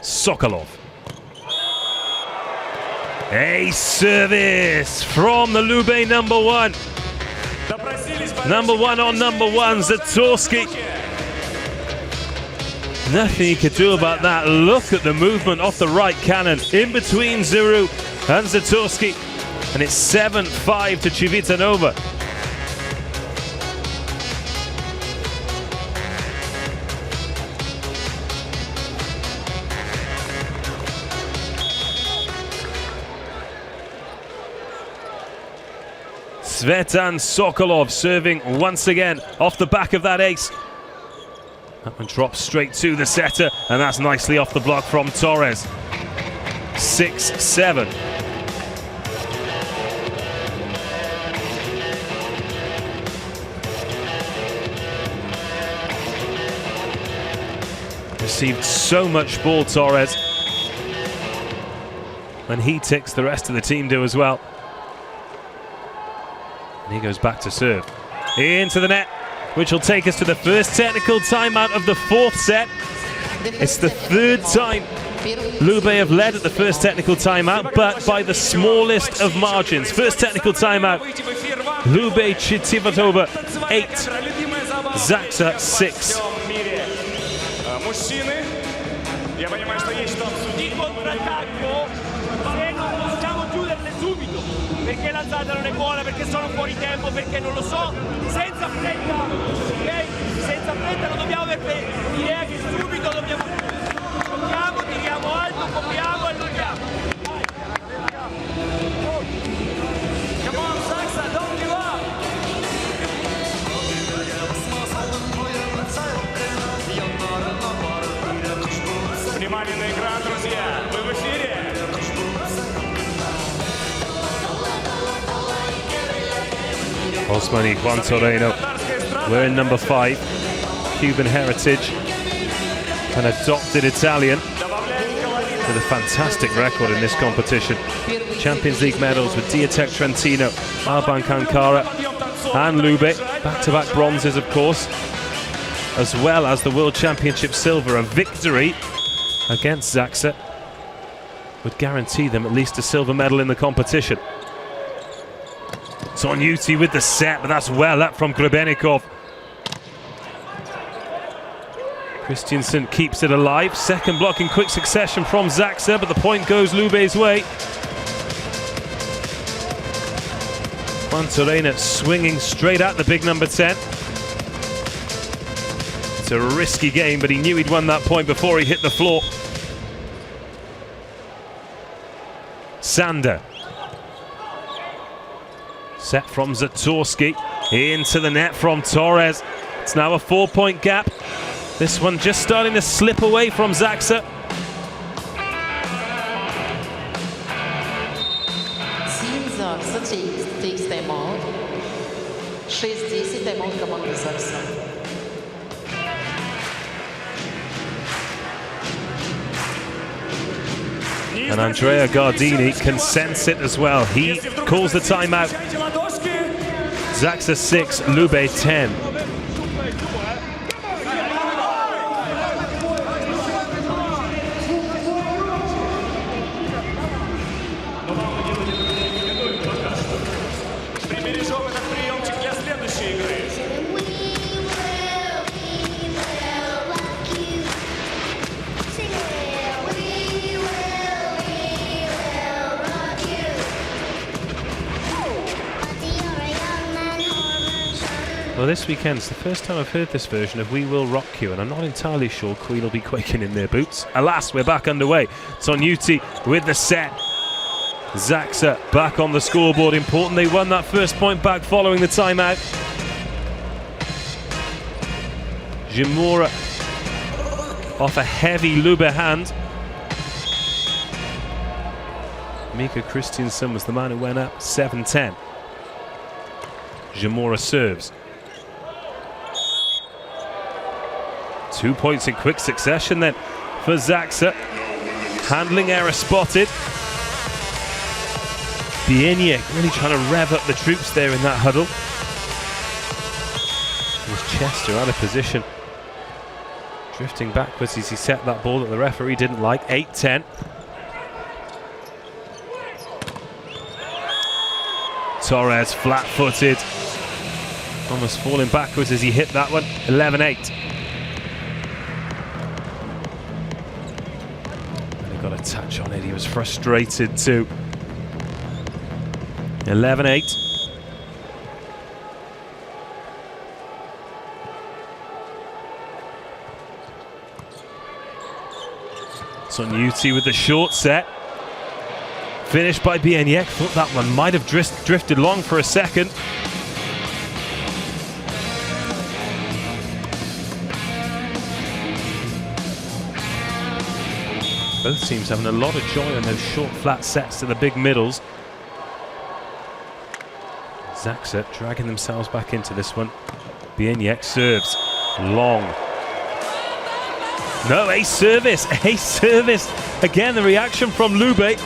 Sokolov. A service from the Lube number 1. Number 1 on number 1, Zatorski. Nothing he could do about that. Look at the movement off the right cannon in between Zuru and Zatorski. And it's 7-5 to CIVITANOVA. Tsvetan Sokolov serving once again off the back of that ace. That one drops straight to the setter, and that's nicely off the block from Torres. 6-7. Received so much ball, Torres. When he ticks, the rest of the team do as well. And he goes back to serve. Into the net, which will take us to the first technical timeout of the 4th set. It's the 3rd time Lube have led at the first technical timeout, but by the smallest of margins. First technical timeout, Lube CIVITANOVA 8, Zaksa 6. Mужчины, я понимаю, что есть что обсудить. Contrattacco, se non possiamo chiuderle subito, perché l'alzata non è buona, perché sono fuori tempo, perché non lo so, senza fretta, ok? Senza fretta, non dobbiamo avere idea che subito dobbiamo giochiamo, tiriamo alto, copriamo e allunghiamo. Come on, Zaksa, don't give up. Внимание на экран, друзья! Вы в эфире! Osmany Juantorena, we're in number 5. Cuban heritage, an adopted Italian with a fantastic record in this competition. Champions League medals with Diatec Trentino, Alban Ankara and Lube. Back-to-back bronzes, of course, as well as the World Championship silver. A victory against Zaksa would guarantee them at least a silver medal in the competition. Tonyuti with the set, but that's well up from Grebenikov. Christiansen keeps it alive. Second block in quick succession from Zaksa, but the point goes Lube's way. Juantorena swinging straight at the big number 10. It's a risky game, but he knew he'd won that point before he hit the floor. Sander. Set from Zatorski. Into the net from Torres. It's now a 4-point gap. This one just starting to slip away from Zaksa. Team Zaksa takes time out. 6-10 time out команды Zaksa. And Andrea Gardini can sense it as well. He calls the timeout. Zaksa 6, Lube 10. Well, this weekend's the first time I've heard this version of We Will Rock You, and I'm not entirely sure Queen will be quaking in their boots. Alas, we're back underway. Tsvetan with the set. Zaksa back on the scoreboard. Important they won that first point back following the timeout. Jimura off a heavy Lube hand. Mika Christiansen was the man who went up 7-10. Jimura serves. 2 points in quick succession then for Zaksa. Handling error spotted. Bieniek really trying to rev up the troops there in that huddle. It was Chester out of position. Drifting backwards as he set that ball that the referee didn't like. 8-10. Torres flat-footed. Almost falling backwards as he hit that one. 11-8. And he got a touch on it. He was frustrated too. 11-8. Tsvetan with the short set. Finished by Bieniek. Thought that one might have drifted long for a second. Both teams having a lot of joy on those short flat sets to the big middles. Zaksa dragging themselves back into this one. Bieniek serves long. No, ace service. Again, the reaction from Lube.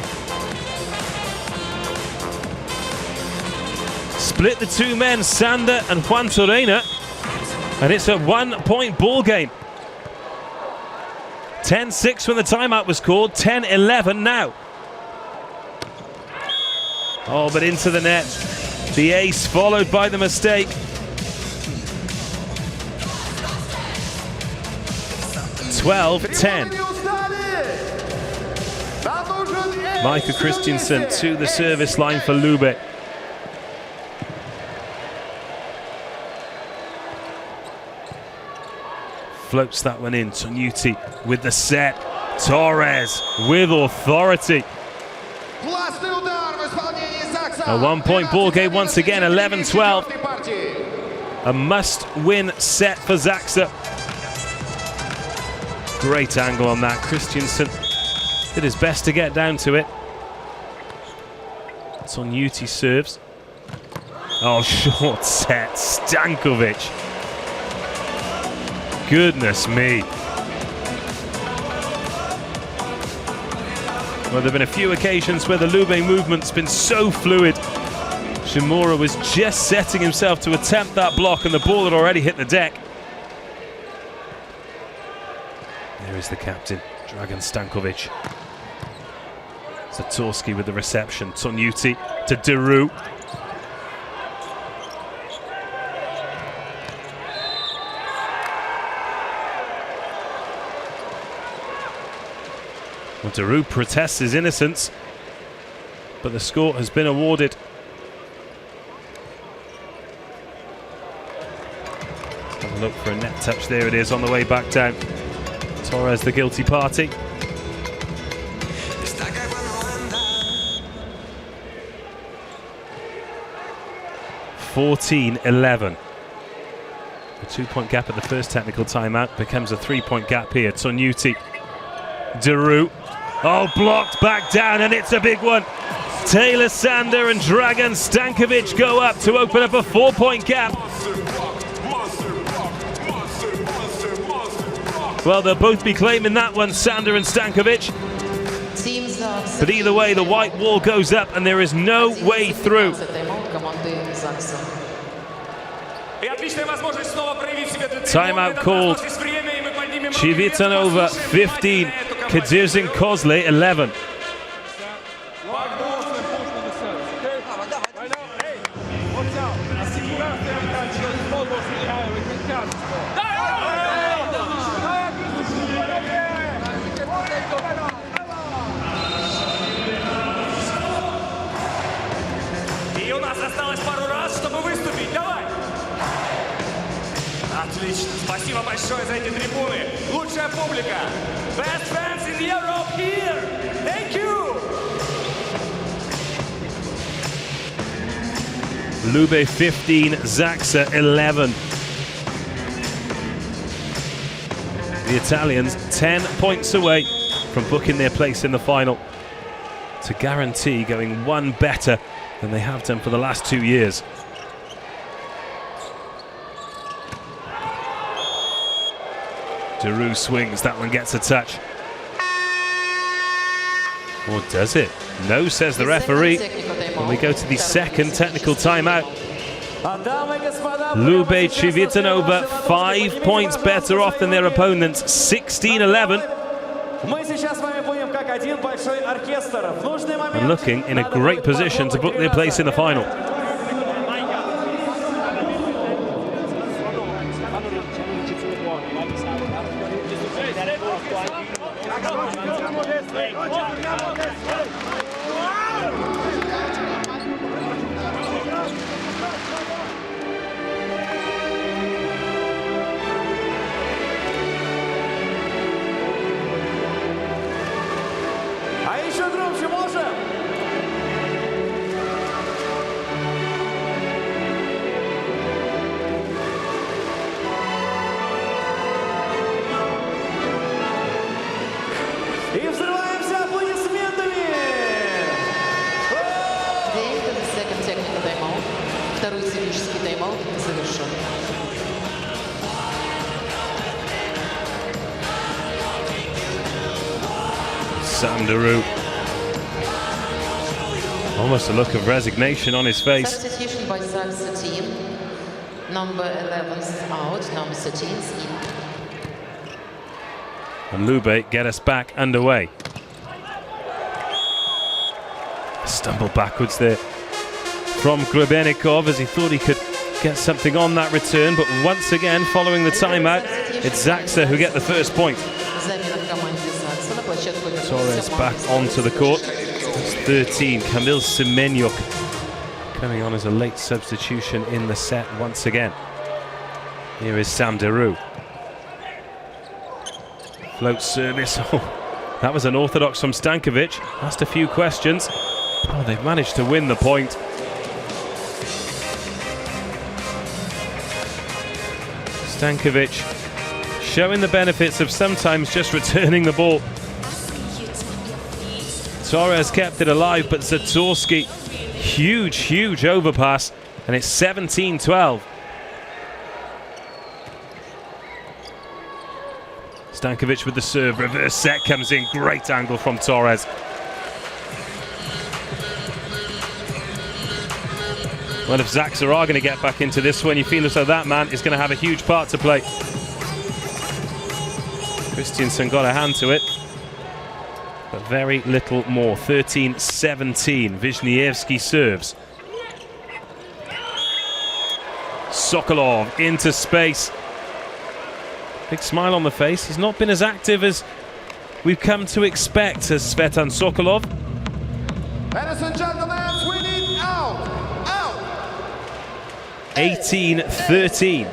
Split the two men, Sander and Juantorena, and it's a 1 point ball game. 10-6 when the timeout was called, 10-11 now. Oh, but into the net. The ace followed by the mistake. 12-10. Mika Christiansen to the service line for Lube. Floats that one in. Tsvetan with the set. Torres with authority. A 1 point ball game once again, 11-12. A must-win set for Zaksa. Great angle on that. Christiansen did his best to get down to it. Tsvetan serves. Oh, short set. Stankovic. Goodness me. Well, there have been a few occasions where the Lube movement's been so fluid. Shimura was just setting himself to attempt that block and the ball had already hit the deck. There is the captain, Dragan Stankovic. Zatorski with the reception. Tsvetan to Deru. Well, Deru protests his innocence, but the score has been awarded. Let's have a look for a net touch. There it is on the way back down. Torres the guilty party. (14-11). A 2 point gap at the first technical timeout becomes a 3 point gap here. Tsvetan. Deru. Oh, blocked back down, and it's a big one. Taylor Sander and Dragan Stankovic go up to open up a 4 point gap. Well, they'll both be claiming that one, Sander and Stankovic. But either way, the white wall goes up and there is no way through. Timeout called. CIVITANOVA 15, KEDZIERZYN-KOZLE 11. Отлично. Спасибо большое за эти трибуны. Лучшая публика. Best fans in Europe here. Thank you. Lube 15, Zaksa 11. The Italians 10 points away from booking their place in the final to guarantee going one better than they have done for the last 2 years. Deru swings, that one gets a touch. Or does it? No, says the referee. And we go to the second technical timeout. Lube CIVITANOVA 5 points better off than their opponents, 16-11. And looking in a great position to book their place in the final. А еще громче можем? И взрываемся аплодисментами! The end of the second technical timeout. Второй севический тайм-аут завершен. Deru. Almost a look of resignation on his face. Substitution by Zaksa team. Number 11's out, number 13's in. And Lube get us back underway. Stumble backwards there from Grebenikov as he thought he could get something on that return, but once again, following the timeout, it's Zaksa who get the first point. Torres back onto the court. It's 13. Kamil Semenyuk coming on as a late substitution in the set once again. Here is Deru. Float service. Oh, that was unorthodox from Stankovic. Asked a few questions. Oh, they've managed to win the point. Stankovic showing the benefits of sometimes just returning the ball. Torres kept it alive, but Zatorski, huge overpass, and it's 17-12. Stankovic with the serve, reverse set comes in, great angle from Torres. Well, if Zaksa are going to get back into this one, you feel as though that man is going to have a huge part to play. Christiansen got a hand to it, but very little more. 13-17, Wisniewski serves. Sokolov into space. Big smile on the face. He's not been as active as we've come to expect as Tsvetan Sokolov. Ladies and gentlemen, winning out! 18-13.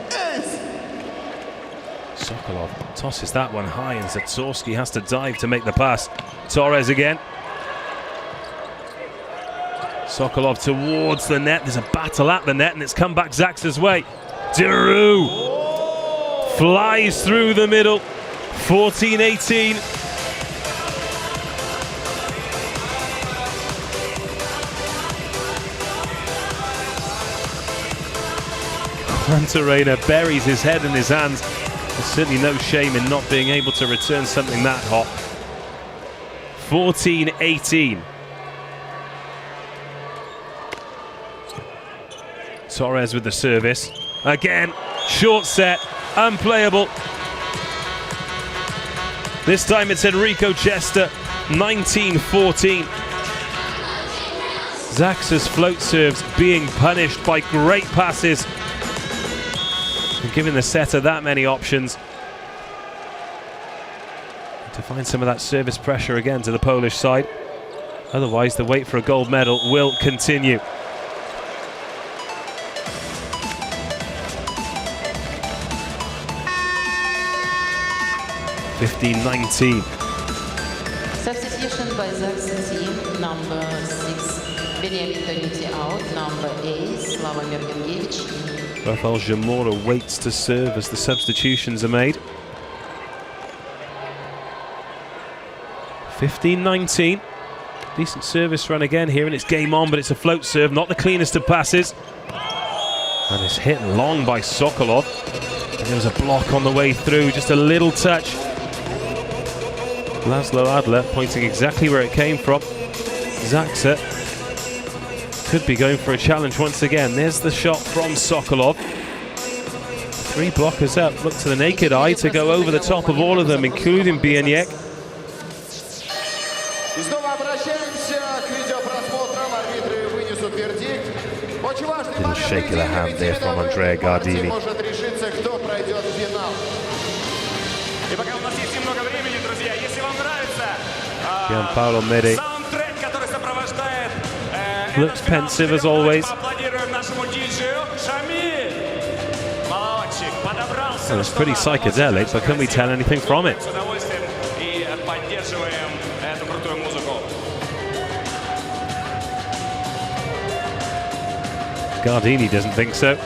Sokolov tosses that one high, and Zatorski has to dive to make the pass. Torres again. Sokolov towards the net. There's a battle at the net, and it's come back Zaksa's way. Deru flies through the middle. 14-18. Juantorena buries his head in his hands. There's certainly no shame in not being able to return something that hot. 14-18. Torres with the service. Again, short set, unplayable. This time it's Enrico Chester, 19-14. Zaksa's float serves being punished by great passes. Giving the setter that many options. To find some of that service pressure again to the Polish side. Otherwise, the wait for a gold medal will continue. 15-19. Substitution by Zaksa team, number 6, Benjamin Tonuti out, number 8, Slava Mergenkiewicz. Rafael Zamora waits to serve as the substitutions are made. 15-19. Decent service run again here, and it's game on, but it's a float serve, not the cleanest of passes. And it's hit long by Sokolov. And there was a block on the way through, just a little touch. Laszlo Adler pointing exactly where it came from. Zaksa could be going for a challenge once again. There's the shot from Sokolov. 3 blockers up. Look to the naked eye to go over the top of all of them, including Bieniek. Little shake of the hand there from Andrea Gardini. Gianpaolo Mede looks pensive as always. Well, it's pretty psychedelic, but can we tell anything from it? Gardini doesn't think so.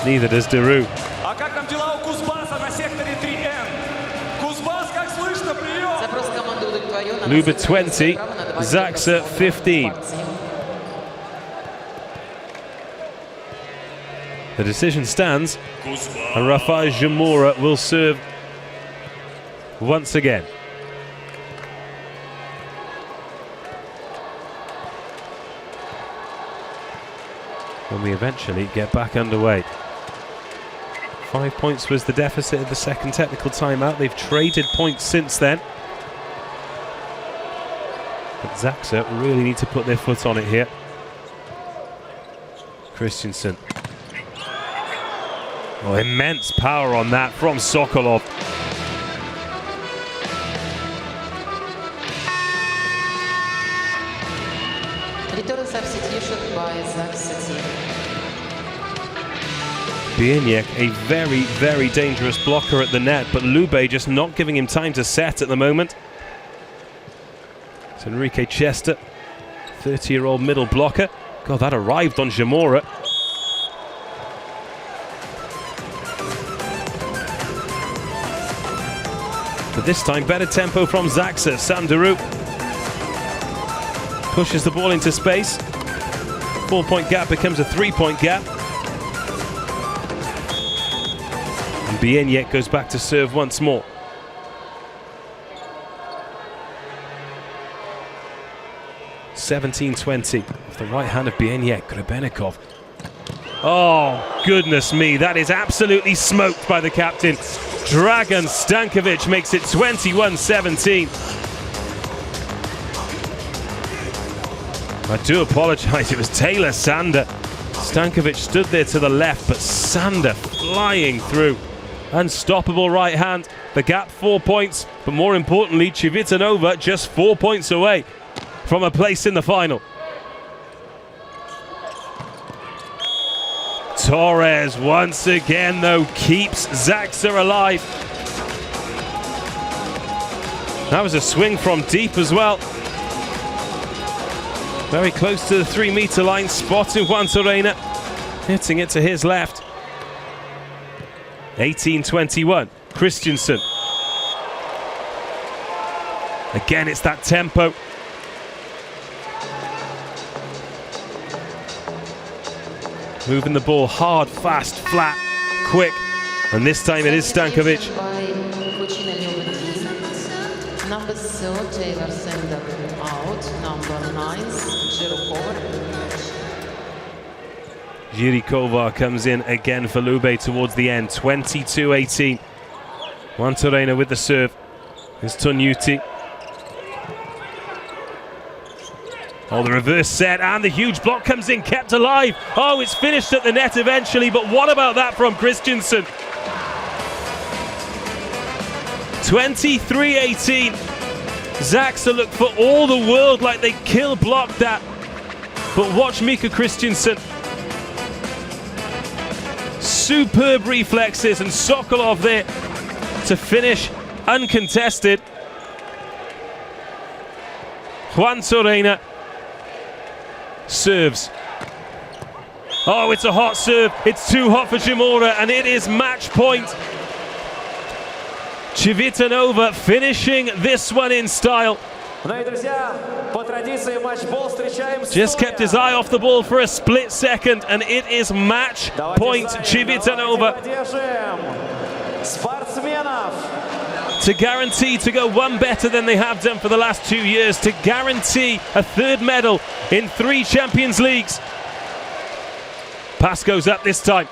Neither does Deru. Lube 20, Zaksa 15. The decision stands, and Rafael Zamora will serve once again. When we eventually get back underway. 5 points was the deficit of the second technical timeout. They've traded points since then. But Zaksa really need to put their foot on it here. Christensen. Oh, immense power on that from Sokolov. Return substitution by Zaksa team. Bieniek, a very, very dangerous blocker at the net, but Lube just not giving him time to set at the moment. It's Enrique Chester, 30-year-old middle blocker. God, that arrived on Zamora. But this time, better tempo from Zaksa. Sandaru pushes the ball into space. 4-point gap becomes a 3-point gap. And Bieniek goes back to serve once more. (17-20) off the right hand of Bieniek. Grebenikov. Oh, goodness me, that is absolutely smoked by the captain. Dragan Stankovic makes it 21-17. I do apologize, it was Taylor Sander. Stankovic stood there to the left, but Sander flying through. Unstoppable right hand. The gap 4 points, but more importantly, Civitanova just 4 points away from a place in the final. Torres once again, though, keeps Zaksa alive. That was a swing from deep as well. Very close to the 3-meter line, spotting Juantorena, hitting it to his left. 18-21, Christensen. Again, it's that tempo. Moving the ball hard, fast, flat, quick. And this time it is Stankovic. By Cucine Lube team. Number 3, Taylor Sander out. Number 9, Jirikova comes in again for Lube towards the end. 22-18. Juantorena with the serve. Here's Tonuti. Oh, the reverse set, and the huge block comes in, kept alive. Oh, it's finished at the net eventually, but what about that from Christensen? 23-18. Zaksa look for all the world like they kill blocked that. But watch Mika Christensen. Superb reflexes, and Sokolov there to finish uncontested. Juantorena serves. Oh, it's a hot serve. It's too hot for Jamora, and it is match point. CIVITANOVA finishing this one in style. Just kept his eye off the ball for a split second, and it is match point CIVITANOVA. To guarantee to go one better than they have done for the last 2 years, to guarantee a third medal in 3 Champions Leagues. Pass goes up this time.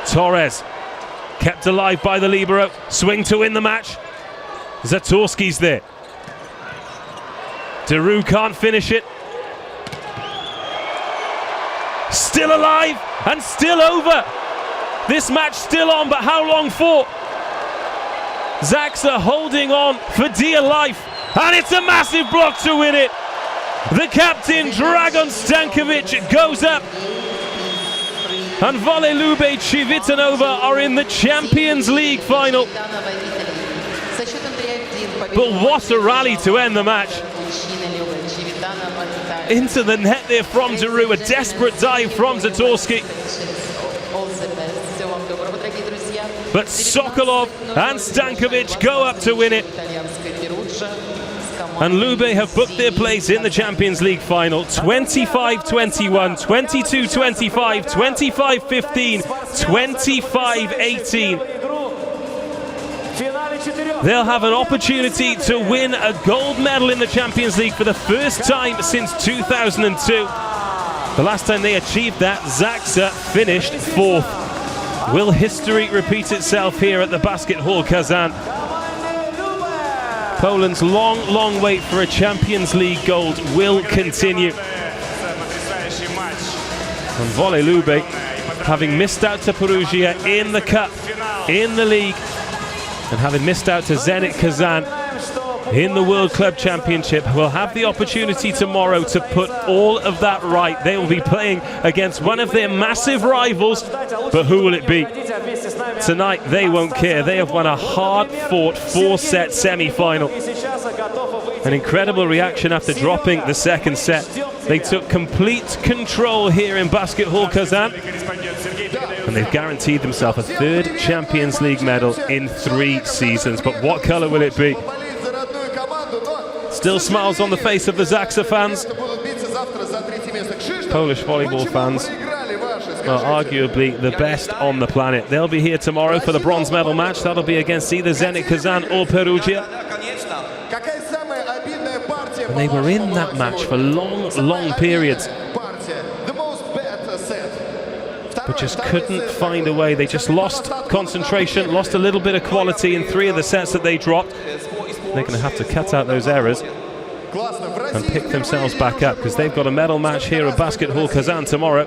Torres kept alive by the libero. Swing to win the match. Zatorski's there. Deru can't finish it. Still alive and still over. This match still on, but how long for? Zaksa holding on for dear life, and it's a massive block to win it. The captain, Dragan Stankovic, goes up, and Volleyball Lube CIVITANOVA are in the Champions League final. But what a rally to end the match. Into the net there from Deru, a desperate dive from Zatorski. But Sokolov and Stankovic go up to win it. And Lube have booked their place in the Champions League final. 25-21, 22-25, 25-15, 25-18. They'll have an opportunity to win a gold medal in the Champions League for the first time since 2002. The last time they achieved that, Zaksa finished 4th. Will history repeat itself here at the Basket Hall Kazan? Poland's long wait for a Champions League gold will continue. And Volleyball Lube, having missed out to Perugia in the Cup, in the league, and having missed out to Zenit Kazan in the World Club Championship, will have the opportunity tomorrow to put all of that right. They will be playing against one of their massive rivals, but who will it be? Tonight they won't care. They have won a hard-fought 4-set semi-final. An incredible reaction after dropping the second set. They took complete control here in Basket Hall Kazan, and they've guaranteed themselves a 3rd Champions League medal in 3 seasons. But what colour will it be? Still smiles on the face of the Zaksa fans. Polish volleyball fans are arguably the best on the planet. They'll be here tomorrow for the bronze medal match. That'll be against either Zenit Kazan or Perugia. And they were in that match for long periods, but just couldn't find a way. They just lost concentration, lost a little bit of quality in 3 of the sets that they dropped. They're going to have to cut out those errors and pick themselves back up, because they've got a medal match here at Basket Hall Kazan tomorrow.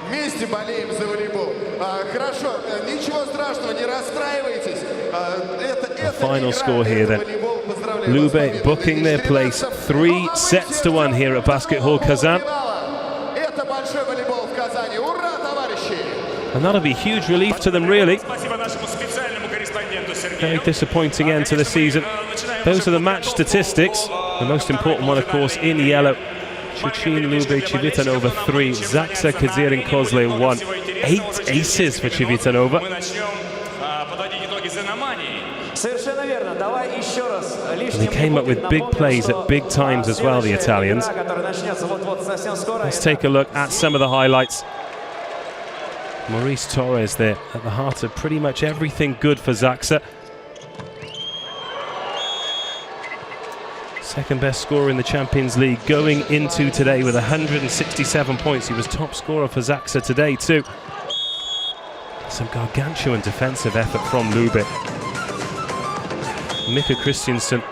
Вместе болеем за волейбол. Хорошо, ничего страшного, не расстраивайтесь. The final score here then. Lube booking their place 3-1 here at Basket Hall Kazan. And that'll be huge relief to them, really. Very disappointing end to the season. Those are the match statistics. The most important one, of course, in yellow. Cucine Lube CIVITANOVA 3, Zaksa KEDZIERZYN-KOZLE 1. 8 aces for CIVITANOVA. And they came up with big plays at big times as well, the Italians. Let's take a look at some of the highlights. Maurice Torres there at the heart of pretty much everything good for Zaksa. Second best scorer in the Champions League going into today with 167 points. He was top scorer for Zaksa today too. Some gargantuan defensive effort from Lube. Mika Christiansen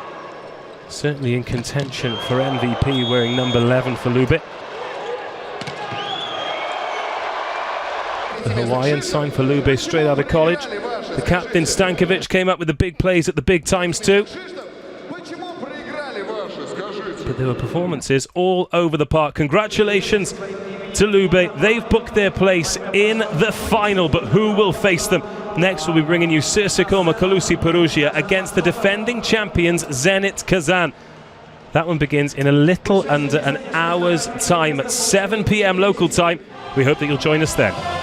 certainly in contention for MVP, wearing number 11 for Lube. the Hawaiian signed for Lube straight out of college. The captain Stankovic came up with the big plays at the big times too. But there were performances all over the park. Congratulations to Lube. They've booked their place in the final, but who will face them? Next we'll be bringing you Sirsiko Makolusi Perugia against the defending champions Zenit Kazan. That one begins in a little under an hour's time at 7 p.m. local time. We hope that you'll join us then.